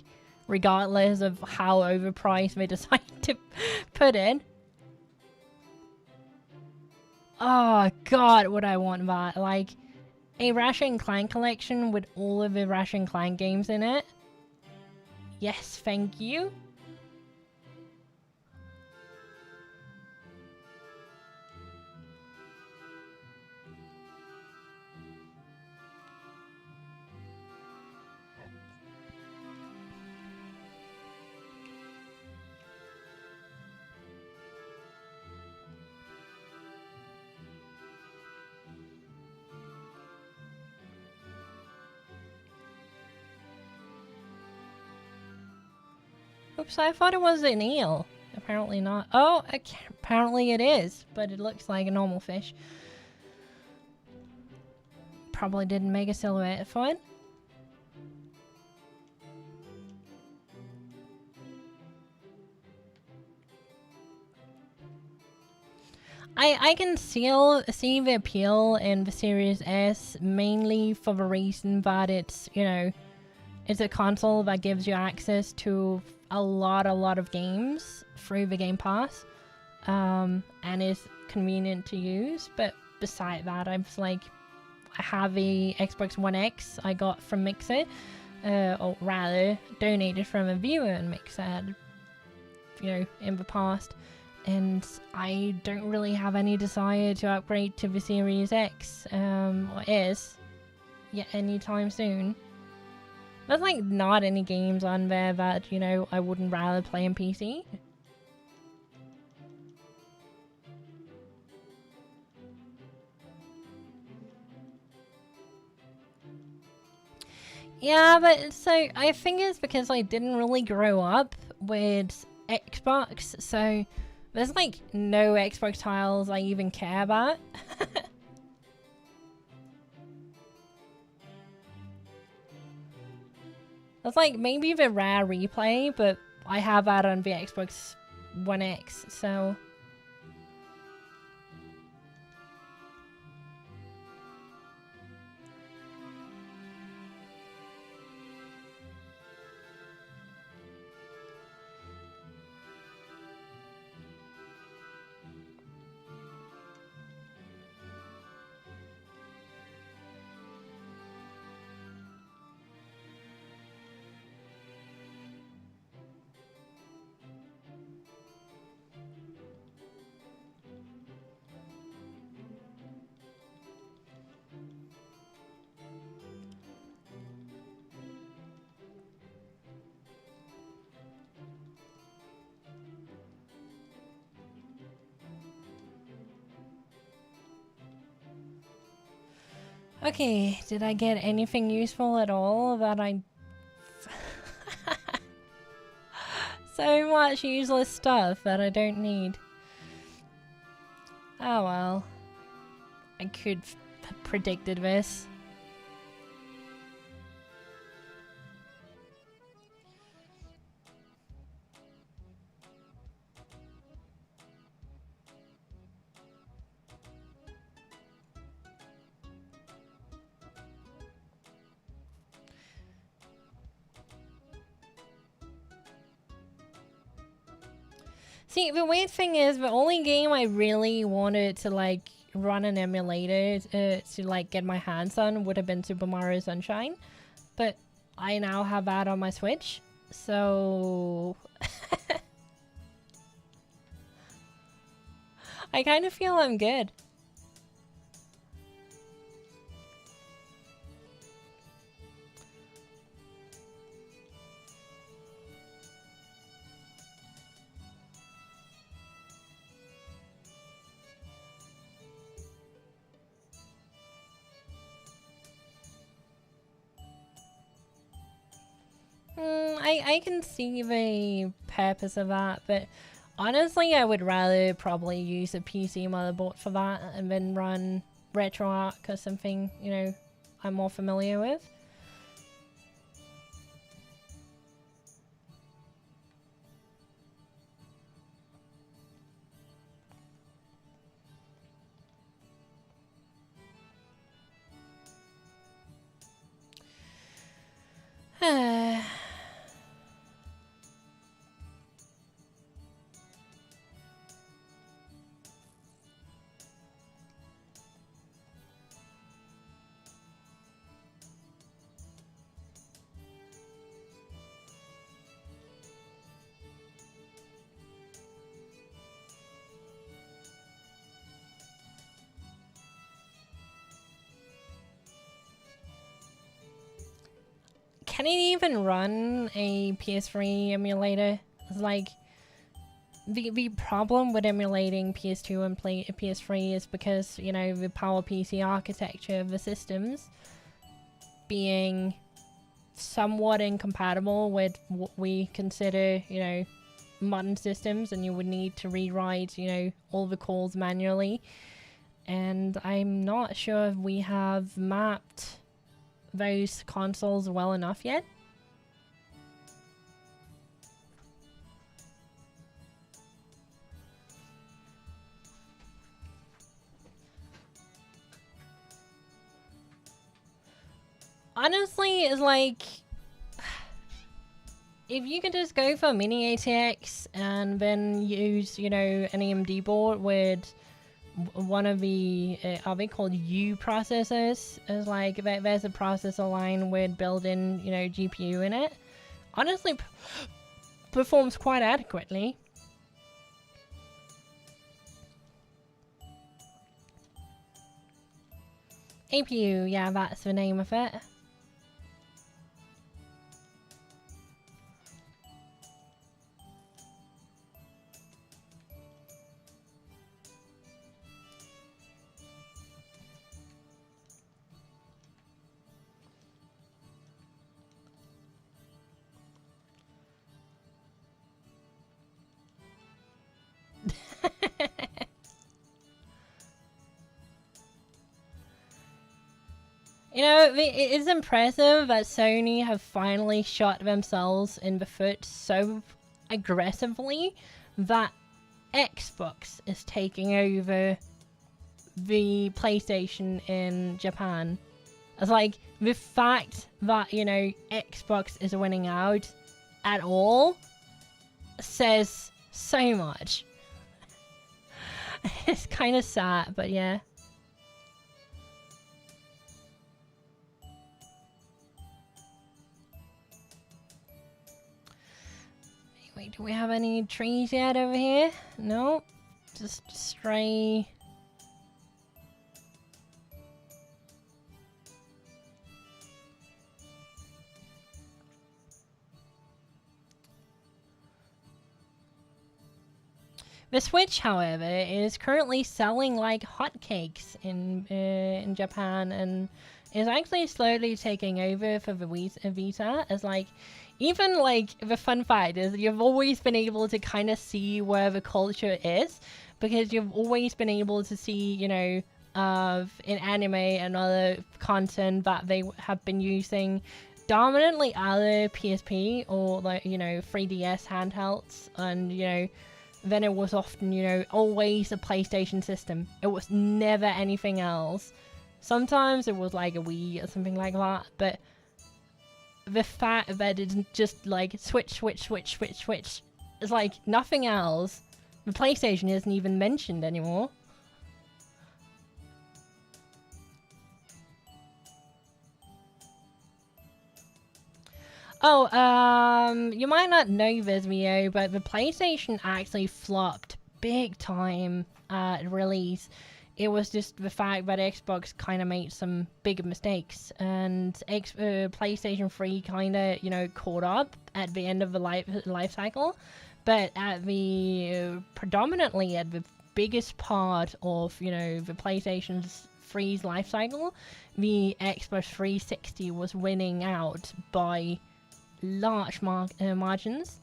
S1: regardless of how overpriced they decide to put it. Oh god, would I want that? Like, a Ratchet and Clank collection with all of the Ratchet and Clank games in it. Yes, thank you. Oops, I thought it was an eel. Apparently not. Oh, apparently it is, but it looks like a normal fish. Probably didn't make a silhouette for it. I can still see the appeal in the Series S, mainly for the reason that it's, you know, it's a console that gives you access to a lot of games through the Game Pass, and is convenient to use. But beside that, I have the Xbox One X I got from Mixer, or rather donated from a viewer in Mixer, you know, in the past. And I don't really have any desire to upgrade to the Series X, or S, yet anytime soon. There's like not any games on there that, you know, I wouldn't rather play on PC. Yeah, but so I think it's because I didn't really grow up with Xbox, so there's like no Xbox titles I even care about. That's like maybe the rare replay, but I have that on the Xbox One X, so. Okay, did I get anything useful at all that I... So much useless stuff that I don't need. Oh well. I could have predicted this. See, the weird thing is, the only game I really wanted to, like, run an emulator to, like, get my hands on would have been Super Mario Sunshine. But I now have that on my Switch, so... I kind of feel I'm good. I can see the purpose of that, but honestly, I would rather probably use a PC motherboard for that and then run RetroArch or something, you know, I'm more familiar with. Can it even run a PS3 emulator? It's like the problem with emulating PS2 and PS3 is because, you know, the PowerPC architecture of the systems being somewhat incompatible with what we consider, you know, modern systems, and you would need to rewrite, you know, all the calls manually. And I'm not sure if we have mapped those consoles well enough yet. Honestly, it's like, if you could just go for a mini ATX and then use, you know, an AMD board with one of the, are they called U processors? It's like, there's a processor line with built-in, you know, GPU in it. Honestly, performs quite adequately. APU, yeah, that's the name of it. You know, it is impressive that Sony have finally shot themselves in the foot so aggressively that Xbox is taking over the PlayStation in Japan. It's like, the fact that, you know, Xbox is winning out at all says so much. It's kind of sad, but yeah. Wait, do we have any trees yet over here? No, just stray. The Switch, however, is currently selling like hotcakes in Japan, and is actually slowly taking over for the Vita. As like, even like, the fun fact is you've always been able to kind of see where the culture is, because you've always been able to see, you know, in anime and other content that they have been using dominantly either PSP or, like, you know, 3DS handhelds, and, you know, then it was often, you know, always a PlayStation system. It was never anything else. Sometimes it was like a Wii or something like that, but the fact that it's just like switch, it's like nothing else. The PlayStation isn't even mentioned anymore. Oh, you might not know this, Mio, but the PlayStation actually flopped big time at release. It was just the fact that Xbox kind of made some big mistakes, and PlayStation 3 kind of, you know, caught up at the end of the life cycle, but at the predominantly at the biggest part of, you know, the PlayStation 3's life cycle, the Xbox 360 was winning out by large margins.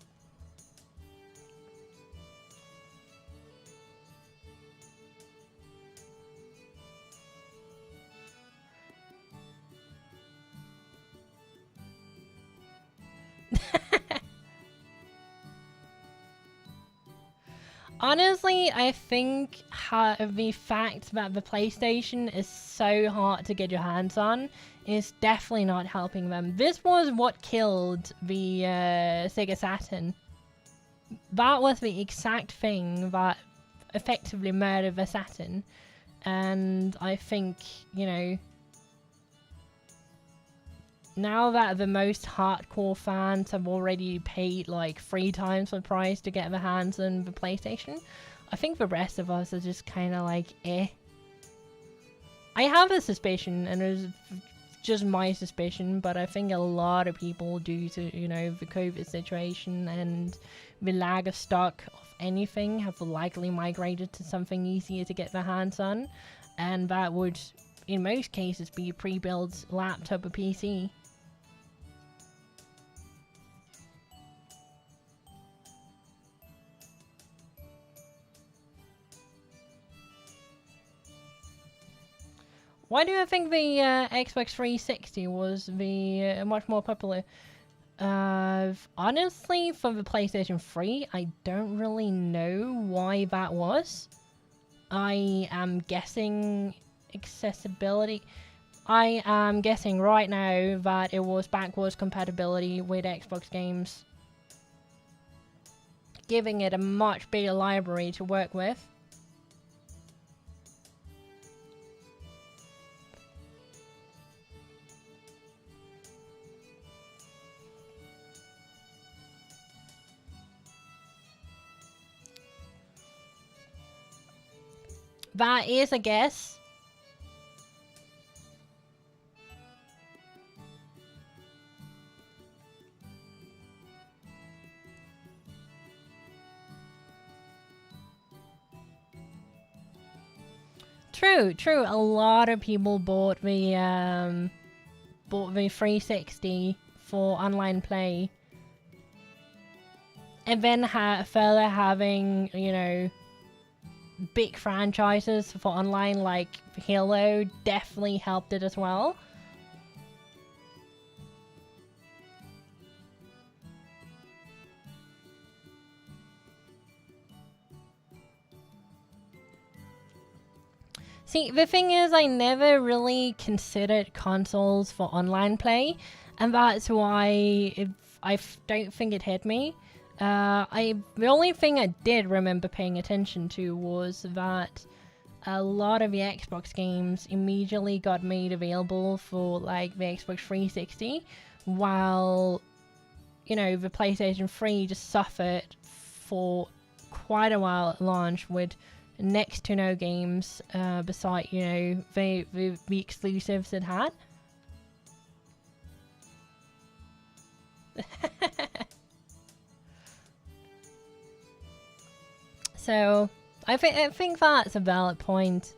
S1: Honestly, I think the fact that the PlayStation is so hard to get your hands on is definitely not helping them. This was what killed the Sega Saturn. That was the exact thing that effectively murdered the Saturn. And I think, you know, now that the most hardcore fans have already paid like 3 times the price to get their hands on the PlayStation, I think the rest of us are just kind of like, eh. I have a suspicion, and it's just my suspicion, but I think a lot of people, due to, you know, the COVID situation and the lack of stock of anything, have likely migrated to something easier to get their hands on, and that would, in most cases, be a pre-built laptop or PC. Why do I think the Xbox 360 was the much more popular? Honestly, for the PlayStation 3, I don't really know why that was. I am guessing accessibility. I am guessing right now that it was backwards compatibility with Xbox games, giving it a much bigger library to work with. That is a guess. True, true. A lot of people bought the 360 for online play, and then further having, you know, big franchises for online like Halo definitely helped it as well. See, the thing is, I never really considered consoles for online play, and that's why I don't think it hit me. The only thing I did remember paying attention to was that a lot of the Xbox games immediately got made available for like the Xbox 360, while, you know, the PlayStation 3 just suffered for quite a while at launch with next to no games beside, you know, the exclusives it had. So I think that's a valid point.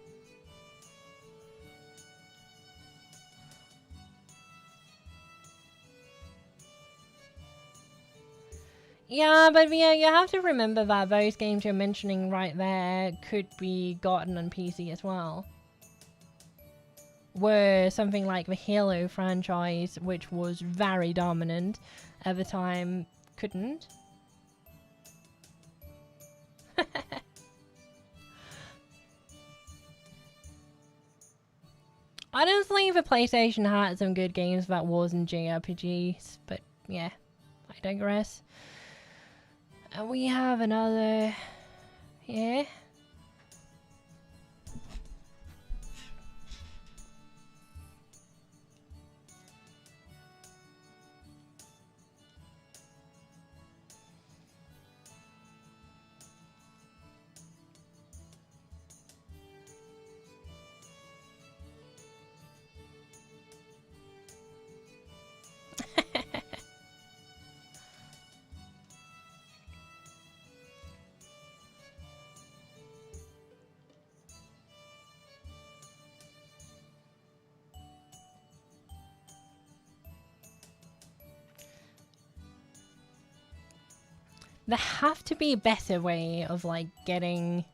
S1: Yeah, but yeah, you have to remember that those games you're mentioning right there could be gotten on PC as well. Where something like the Halo franchise, which was very dominant at the time, couldn't. Honestly, the PlayStation had some good games that wasn't JRPGs, but yeah, I digress. And we have another here. There have to be a better way of like getting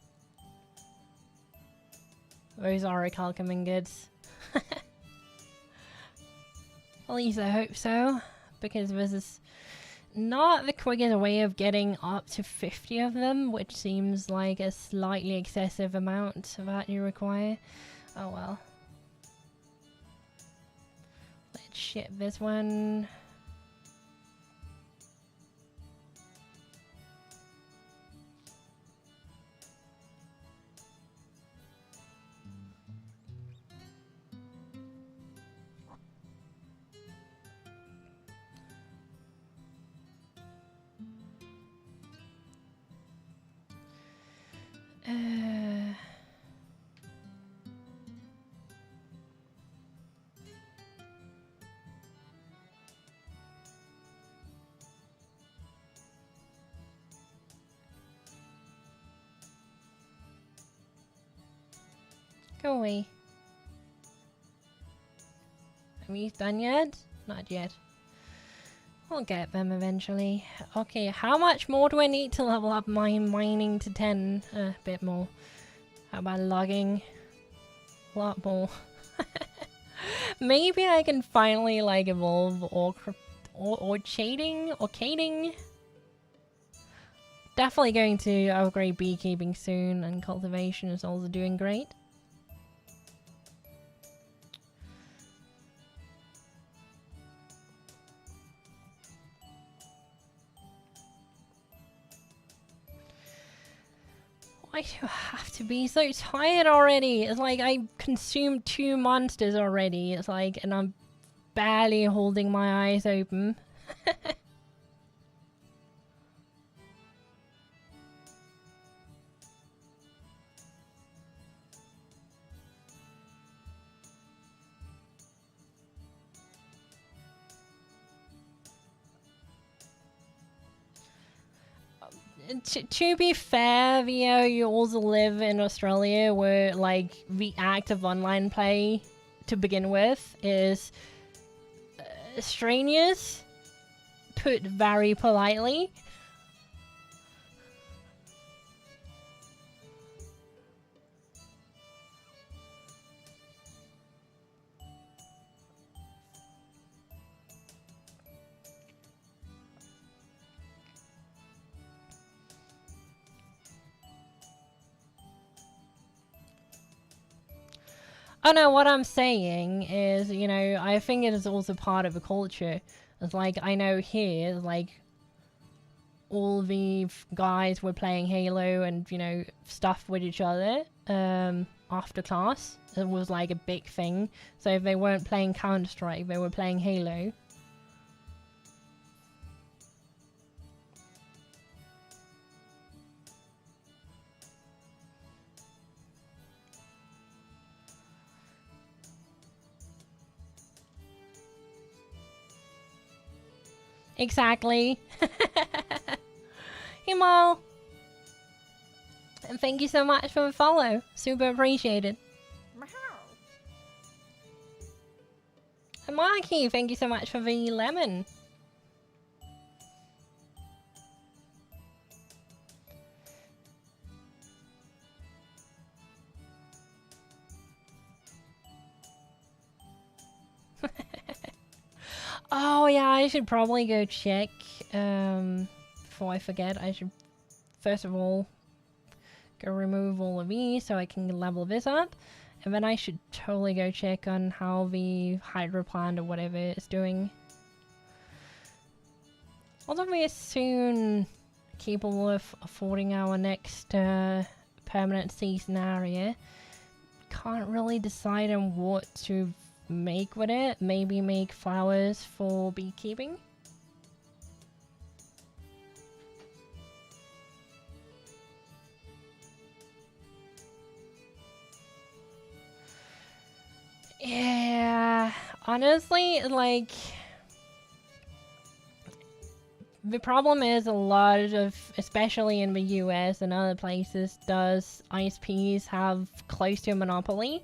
S1: those Oracle coming goods. At least I hope so, because this is not the quickest way of getting up to 50 of them, which seems like a slightly excessive amount that you require. Oh well. ship this one. Go away. Are we done yet? Not yet. I'll get them eventually. Okay, how much more do I need to level up my mining to 10? A bit more. How about logging? A lot more. Maybe I can finally like evolve or shading or cading. Definitely going to upgrade beekeeping soon, and cultivation is also doing great. Why do I have to be so tired already? It's like I consumed 2 monsters already. It's like, and I'm barely holding my eyes open. To be fair, Vio, you also live in Australia where like the act of online play to begin with is strenuous, put very politely. Oh no, what I'm saying is, you know, I think it is also part of a culture. It's like, I know here, like, all the guys were playing Halo and, you know, stuff with each other, after class. It was like a big thing. So if they weren't playing Counter-Strike, they were playing Halo. Exactly. Hey Mal! And thank you so much for the follow. Super appreciated. And Marky, thank you so much for the lemon. Oh yeah, I should probably go check, before I forget. I should first of all go remove all of these so I can level this up, and then I should totally go check on how the hydro plant or whatever is doing. Although we are soon capable of affording our next permanent season area, can't really decide on what to make with it. Maybe make flowers for beekeeping. Yeah, honestly, like, the problem is a lot of, especially in the US and other places, does ISPs have close to a monopoly,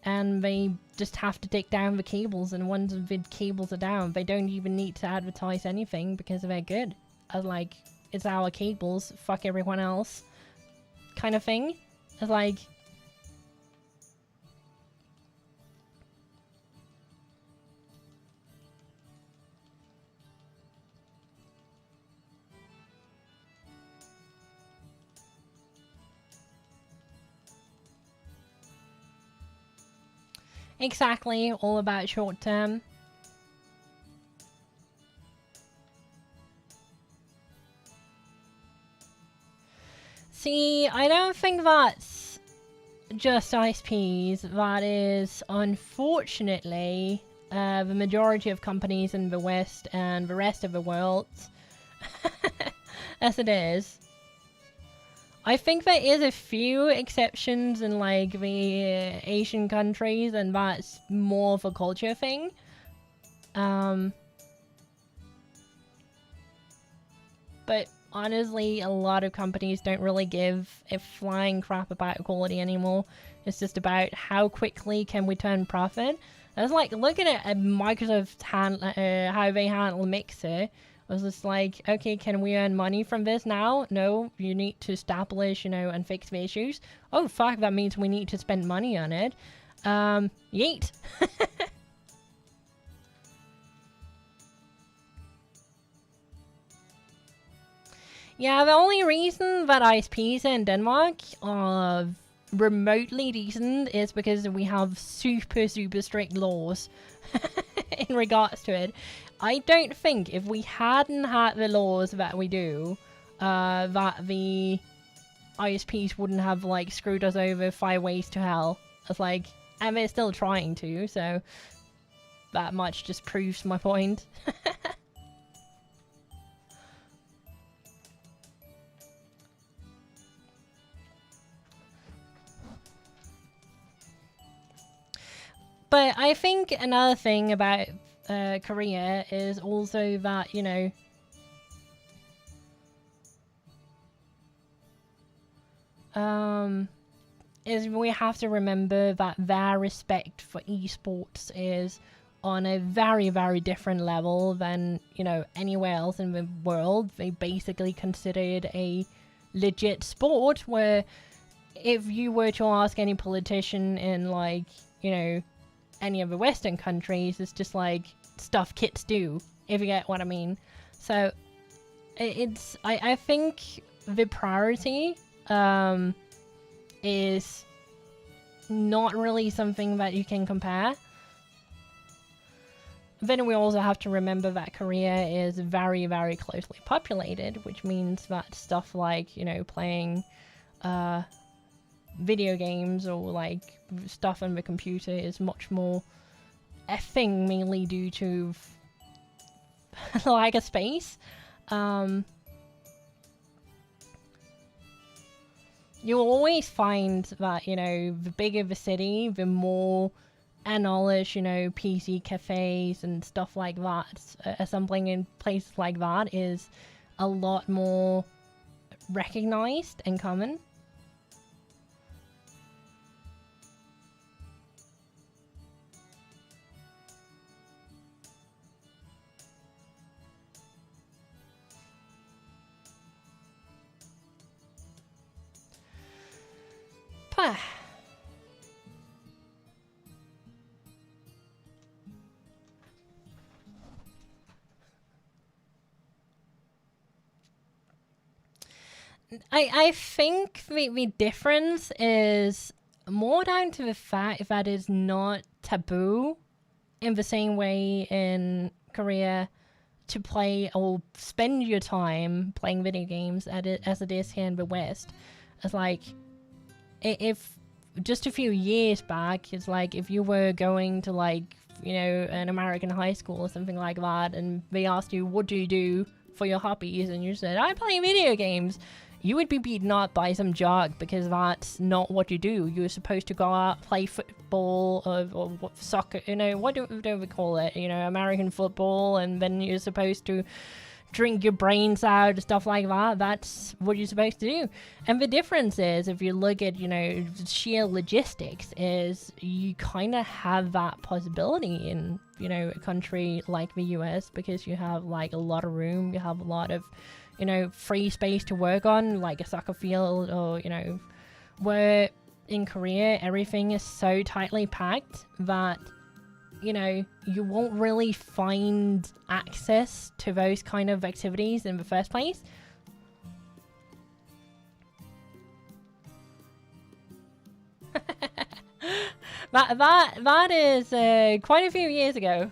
S1: and they just have to take down the cables, and once the cables are down, they don't even need to advertise anything because they're good. Like, it's our cables, fuck everyone else kind of thing. It's like, exactly, all about short term. See, I don't think that's just ISPs. That is, unfortunately, the majority of companies in the West and the rest of the world. As it is. I think there is a few exceptions in like the Asian countries, and that's more of a culture thing. But honestly, a lot of companies don't really give a flying crap about quality anymore. It's just about how quickly can we turn profit. It's like looking at Microsoft how they handle Mixer. I was just like, okay, can we earn money from this now? No, you need to establish, you know, and fix the issues. Oh, fuck, that means we need to spend money on it. Yeet. Yeah, the only reason that ISPs in Denmark are remotely decent is because we have super strict laws in regards to it. I don't think if we hadn't had the laws that we do, that the ISPs wouldn't have like screwed us over 5 ways to hell. It's like, and they're still trying to, so that much just proves my point. But I think another thing about Korea is also that, you know, is we have to remember that their respect for esports is on a very different level than, you know, anywhere else in the world. They basically consider it a legit sport where if you were to ask any politician in, like, you know, any of the Western countries, it's just like stuff kids do, if you get what I mean. So it's I think the priority is not really something that you can compare. Then we also have to remember that Korea is very closely populated, which means that stuff like, you know, playing video games or like stuff on the computer is much more a thing, mainly due to lack of space. You'll always find that, you know, the bigger the city, the more knowledge, you know, PC cafes and stuff like that, assembling in places like that is a lot more recognized and common. I think the difference is more down to the fact that it's not taboo in the same way in Korea to play or spend your time playing video games as it is here in the West. It's like, if just a few years back, it's like if you were going to, like, you know, an American high school or something like that, and they asked you, what do you do for your hobbies? And you said, I play video games. You would be beaten up by some jock because that's not what you do. You're supposed to go out, play football or soccer, you know, what do we call it? You know, American football, and then you're supposed to drink your brains out, stuff like that. That's what you're supposed to do. And the difference is, if you look at, you know, sheer logistics, is you kind of have that possibility in, you know, a country like the US, because you have like a lot of room, you have a lot of, you know, free space to work on, like a soccer field, or, you know, where in Korea everything is so tightly packed that, you know, you won't really find access to those kind of activities in the first place. that is quite a few years ago.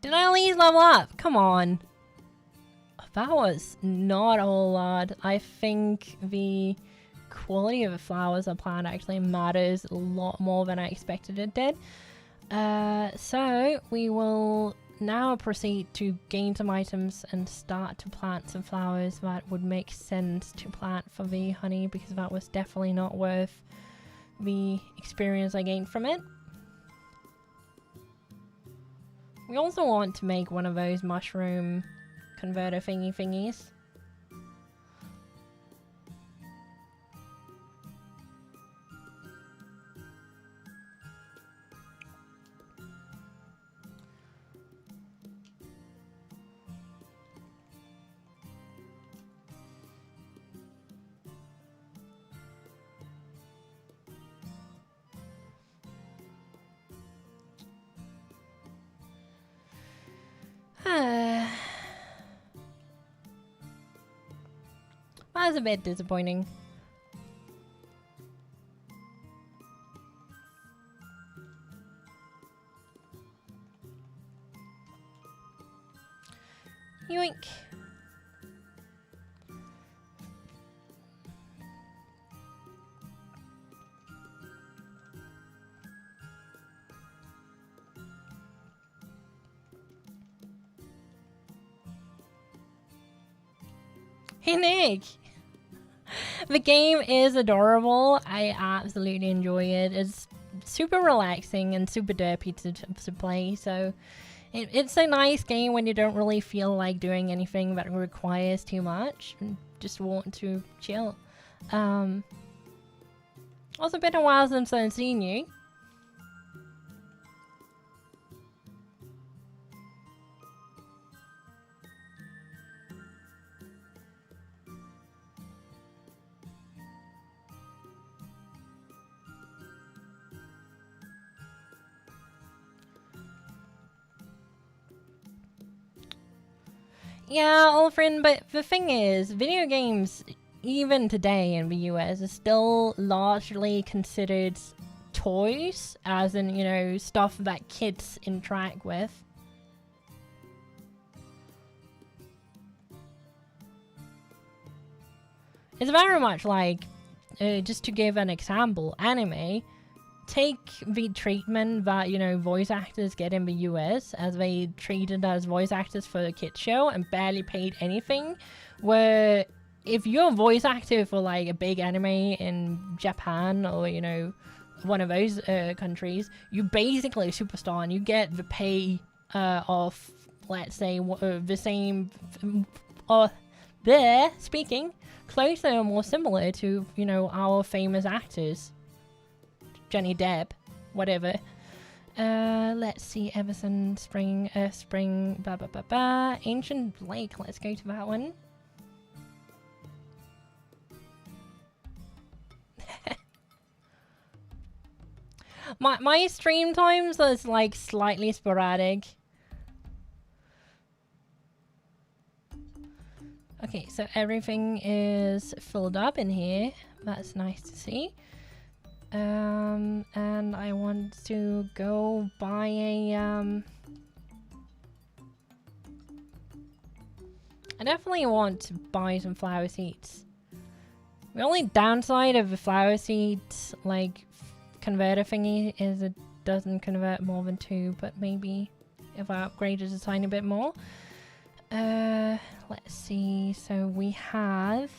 S1: Did I at least level up? Come on. That was not a whole lot. I think the quality of the flowers I plant actually matters a lot more than I expected it did. So we will now proceed to gain some items and start to plant some flowers that would make sense to plant for the honey, because that was definitely not worth the experience I gained from it. We also want to make one of those mushroom converter thingies. That's a bit disappointing. Yoink. Hey Nick! The game is adorable. I absolutely enjoy it. It's super relaxing and super derpy to play, so it's a nice game when you don't really feel like doing anything that requires too much and just want to chill. Also been a while since I've seen you. Yeah, old friend, but the thing is, video games, even today in the US, are still largely considered toys, as in, you know, stuff that kids interact with. It's very much like, just to give an example, anime. Take the treatment that, you know, voice actors get in the US, as they treated as voice actors for a kids show and barely paid anything, where if you're a voice actor for like a big anime in Japan or, you know, one of those countries, you're basically a superstar and you get the pay of, let's say, the same, there, speaking, closer or more similar to, you know, our famous actors. Johnny Depp, whatever. Let's see, Everson, Spring, Spring, blah blah blah blah. Ancient Lake, let's go to that one. my stream times is like slightly sporadic. Okay, so everything is filled up in here. That's nice to see. And I want to go buy a, I definitely want to buy some flower seeds. The only downside of the flower seeds, like, converter thingy is it doesn't convert more than 2, but maybe if I upgraded a tiny bit more. Let's see, so we have...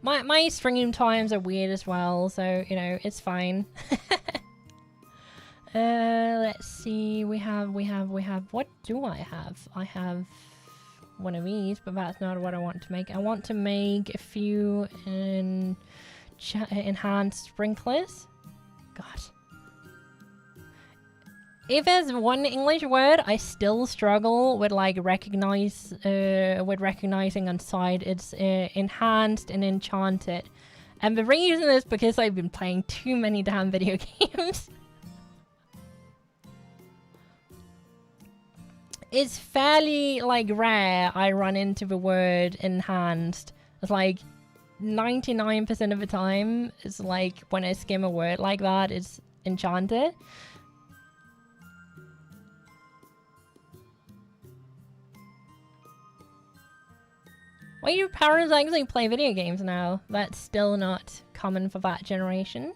S1: My stream times are weird as well, so, you know, it's fine. Let's see, we have, what do I have? I have one of these, but that's not what I want to make. I want to make a few enhanced sprinklers. God. If there's one English word, I still struggle with like recognizing on side. It's enhanced and enchanted, and the reason is because I've been playing too many damn video games. It's fairly like rare I run into the word enhanced. It's like 99% of the time. It's like when I skim a word like that, it's enchanted. Why do your parents actually play video games now? That's still not common for that generation.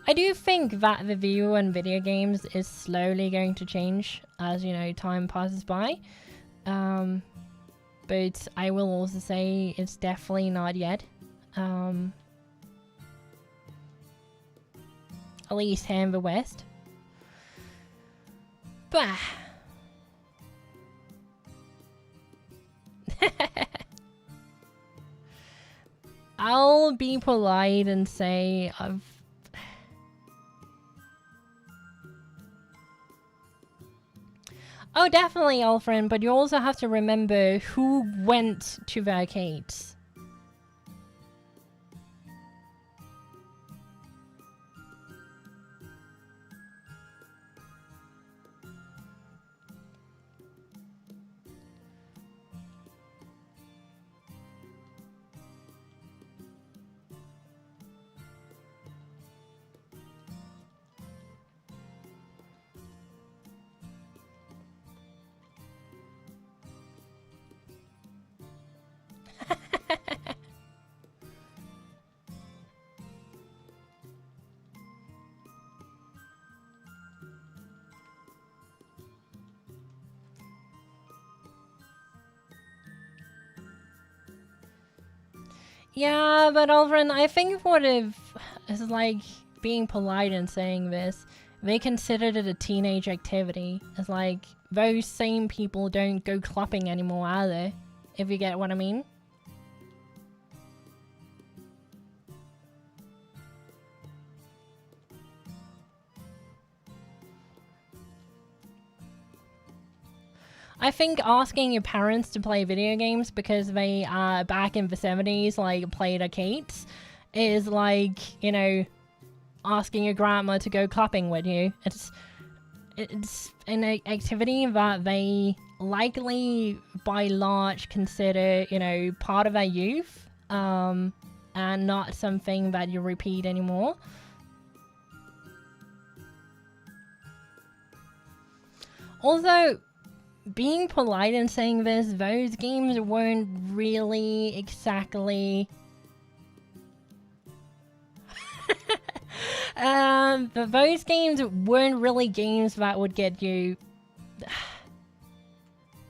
S1: I do think that the view on video games is slowly going to change as, you know, time passes by. But I will also say it's definitely not yet. At least here in the West. Bah. I'll be polite and say Oh, definitely, Alfred, but you also have to remember who went to the arcades. Yeah, but Alvin, I think what if it's like being polite and saying this, they considered it a teenage activity. It's like those same people don't go clubbing anymore either, if you get what I mean. I think asking your parents to play video games because they back in the 70s like played arcades is like, you know, asking your grandma to go clubbing with you. It's an activity that they likely by large consider, you know, part of their youth, and not something that you repeat anymore. Also, being polite and saying this, those games weren't really exactly but those games weren't really games that would get you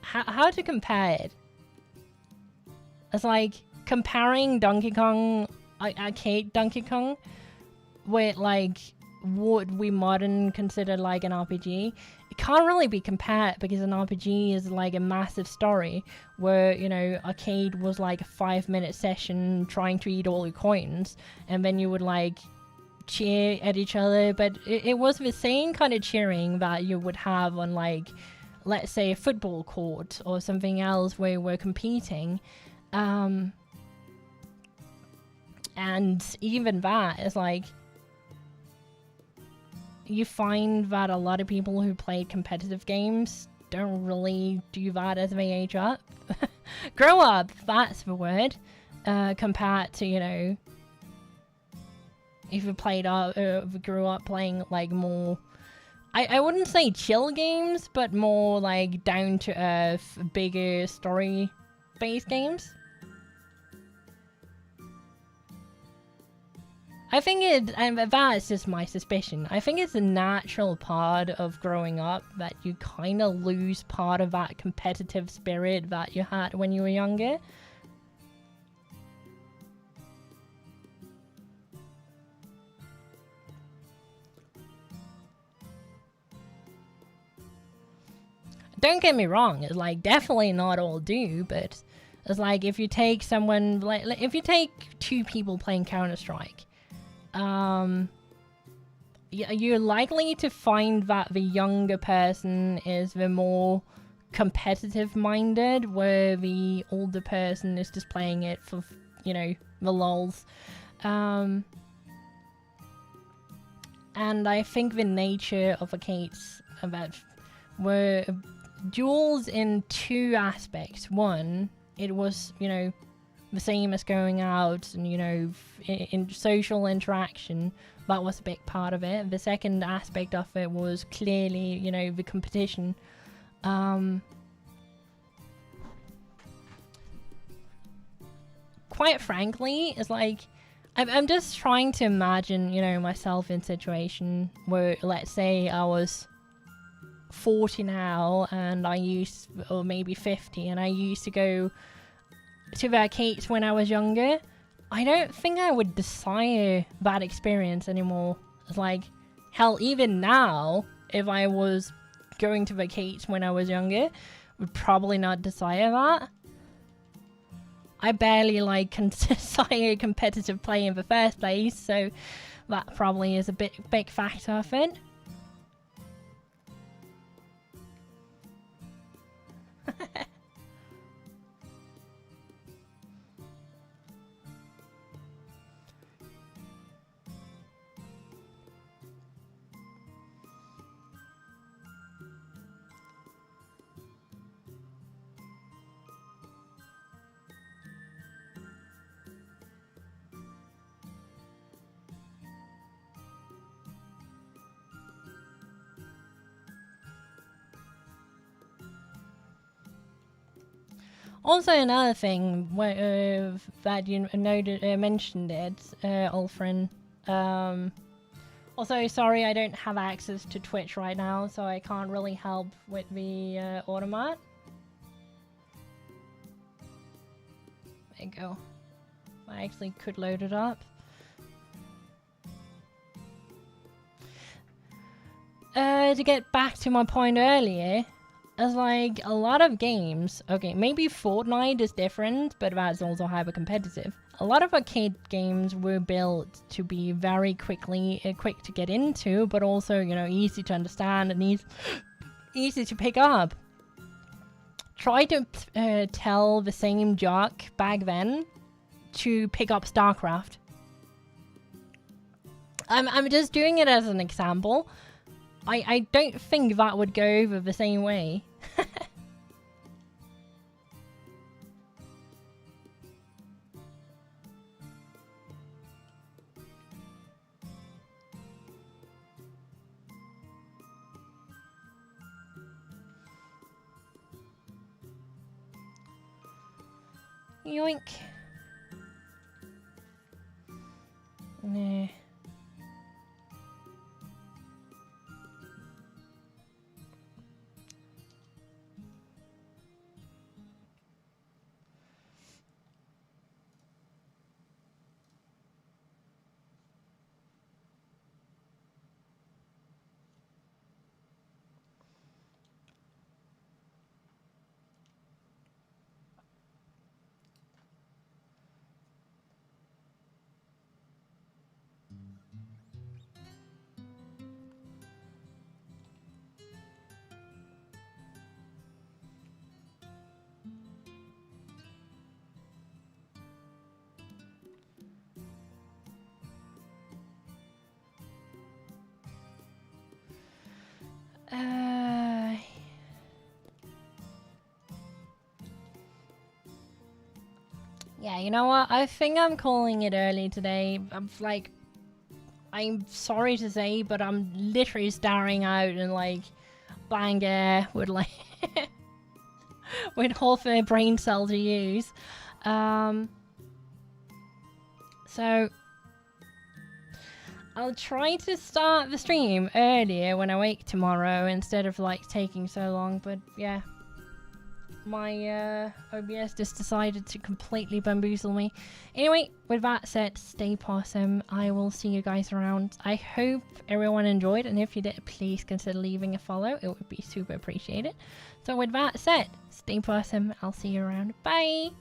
S1: how to compare it. It's like comparing Donkey Kong, arcade Donkey Kong, with like what we modern consider like an RPG. It can't really be compared because an RPG is like a massive story where, you know, arcade was like a 5-minute session trying to eat all your coins, and then you would like cheer at each other, but it was the same kind of cheering that you would have on like, let's say, a football court or something else where we're competing. And even that is like, you find that a lot of people who played competitive games don't really do that as they age up. Grow up, that's the word. Compared to, you know, if you played up, if you grew up playing like more, I wouldn't say chill games, but more like down to earth, bigger story based games. I think it, and that's just my suspicion, I think it's a natural part of growing up that you kind of lose part of that competitive spirit that you had when you were younger. Don't get me wrong, it's like definitely not all do, but it's like if you take someone, like if you take two people playing Counter-Strike, you're likely to find that the younger person is the more competitive minded, where the older person is just playing it for, you know, the lols. And I think the nature of arcades about were duels in two aspects. One, it was, you know, the same as going out and, you know, in social interaction. That was a big part of it. The second aspect of it was clearly, you know, the competition. Quite frankly, it's like, I'm just trying to imagine, you know, myself in a situation where, let's say I was 40 now and or maybe 50, and I used to go to the arcades when I was younger. I don't think I would desire that experience anymore. It's like, hell, even now, if I was going to the arcades when I was younger, would probably not desire that. I barely like desire competitive play in the first place, so that probably is a big factor of it. Also, another thing that you mentioned it, Ulfrin. Also, sorry, I don't have access to Twitch right now, so I can't really help with the automat. There you go. I actually could load it up. To get back to my point earlier, as like a lot of games, okay, maybe Fortnite is different, but that's also hyper competitive. A lot of arcade games were built to be very quick to get into, but also, you know, easy to understand and easy to pick up. Try to tell the same jock back then to pick up StarCraft. I'm just doing it as an example. I don't think that would go over the same way. Yoink. Nah. Yeah, you know what? I think I'm calling it early today. I'm sorry to say, but I'm literally staring out in like blank air with like with half a brain cell to use. So I'll try to start the stream earlier when I wake tomorrow instead of like taking so long, but yeah. My OBS just decided to completely bamboozle me. Anyway, with that said, stay possum. I will see you guys around. I hope everyone enjoyed, and if you did, please consider leaving a follow. It would be super appreciated. So with that said, stay possum. I'll see you around. Bye!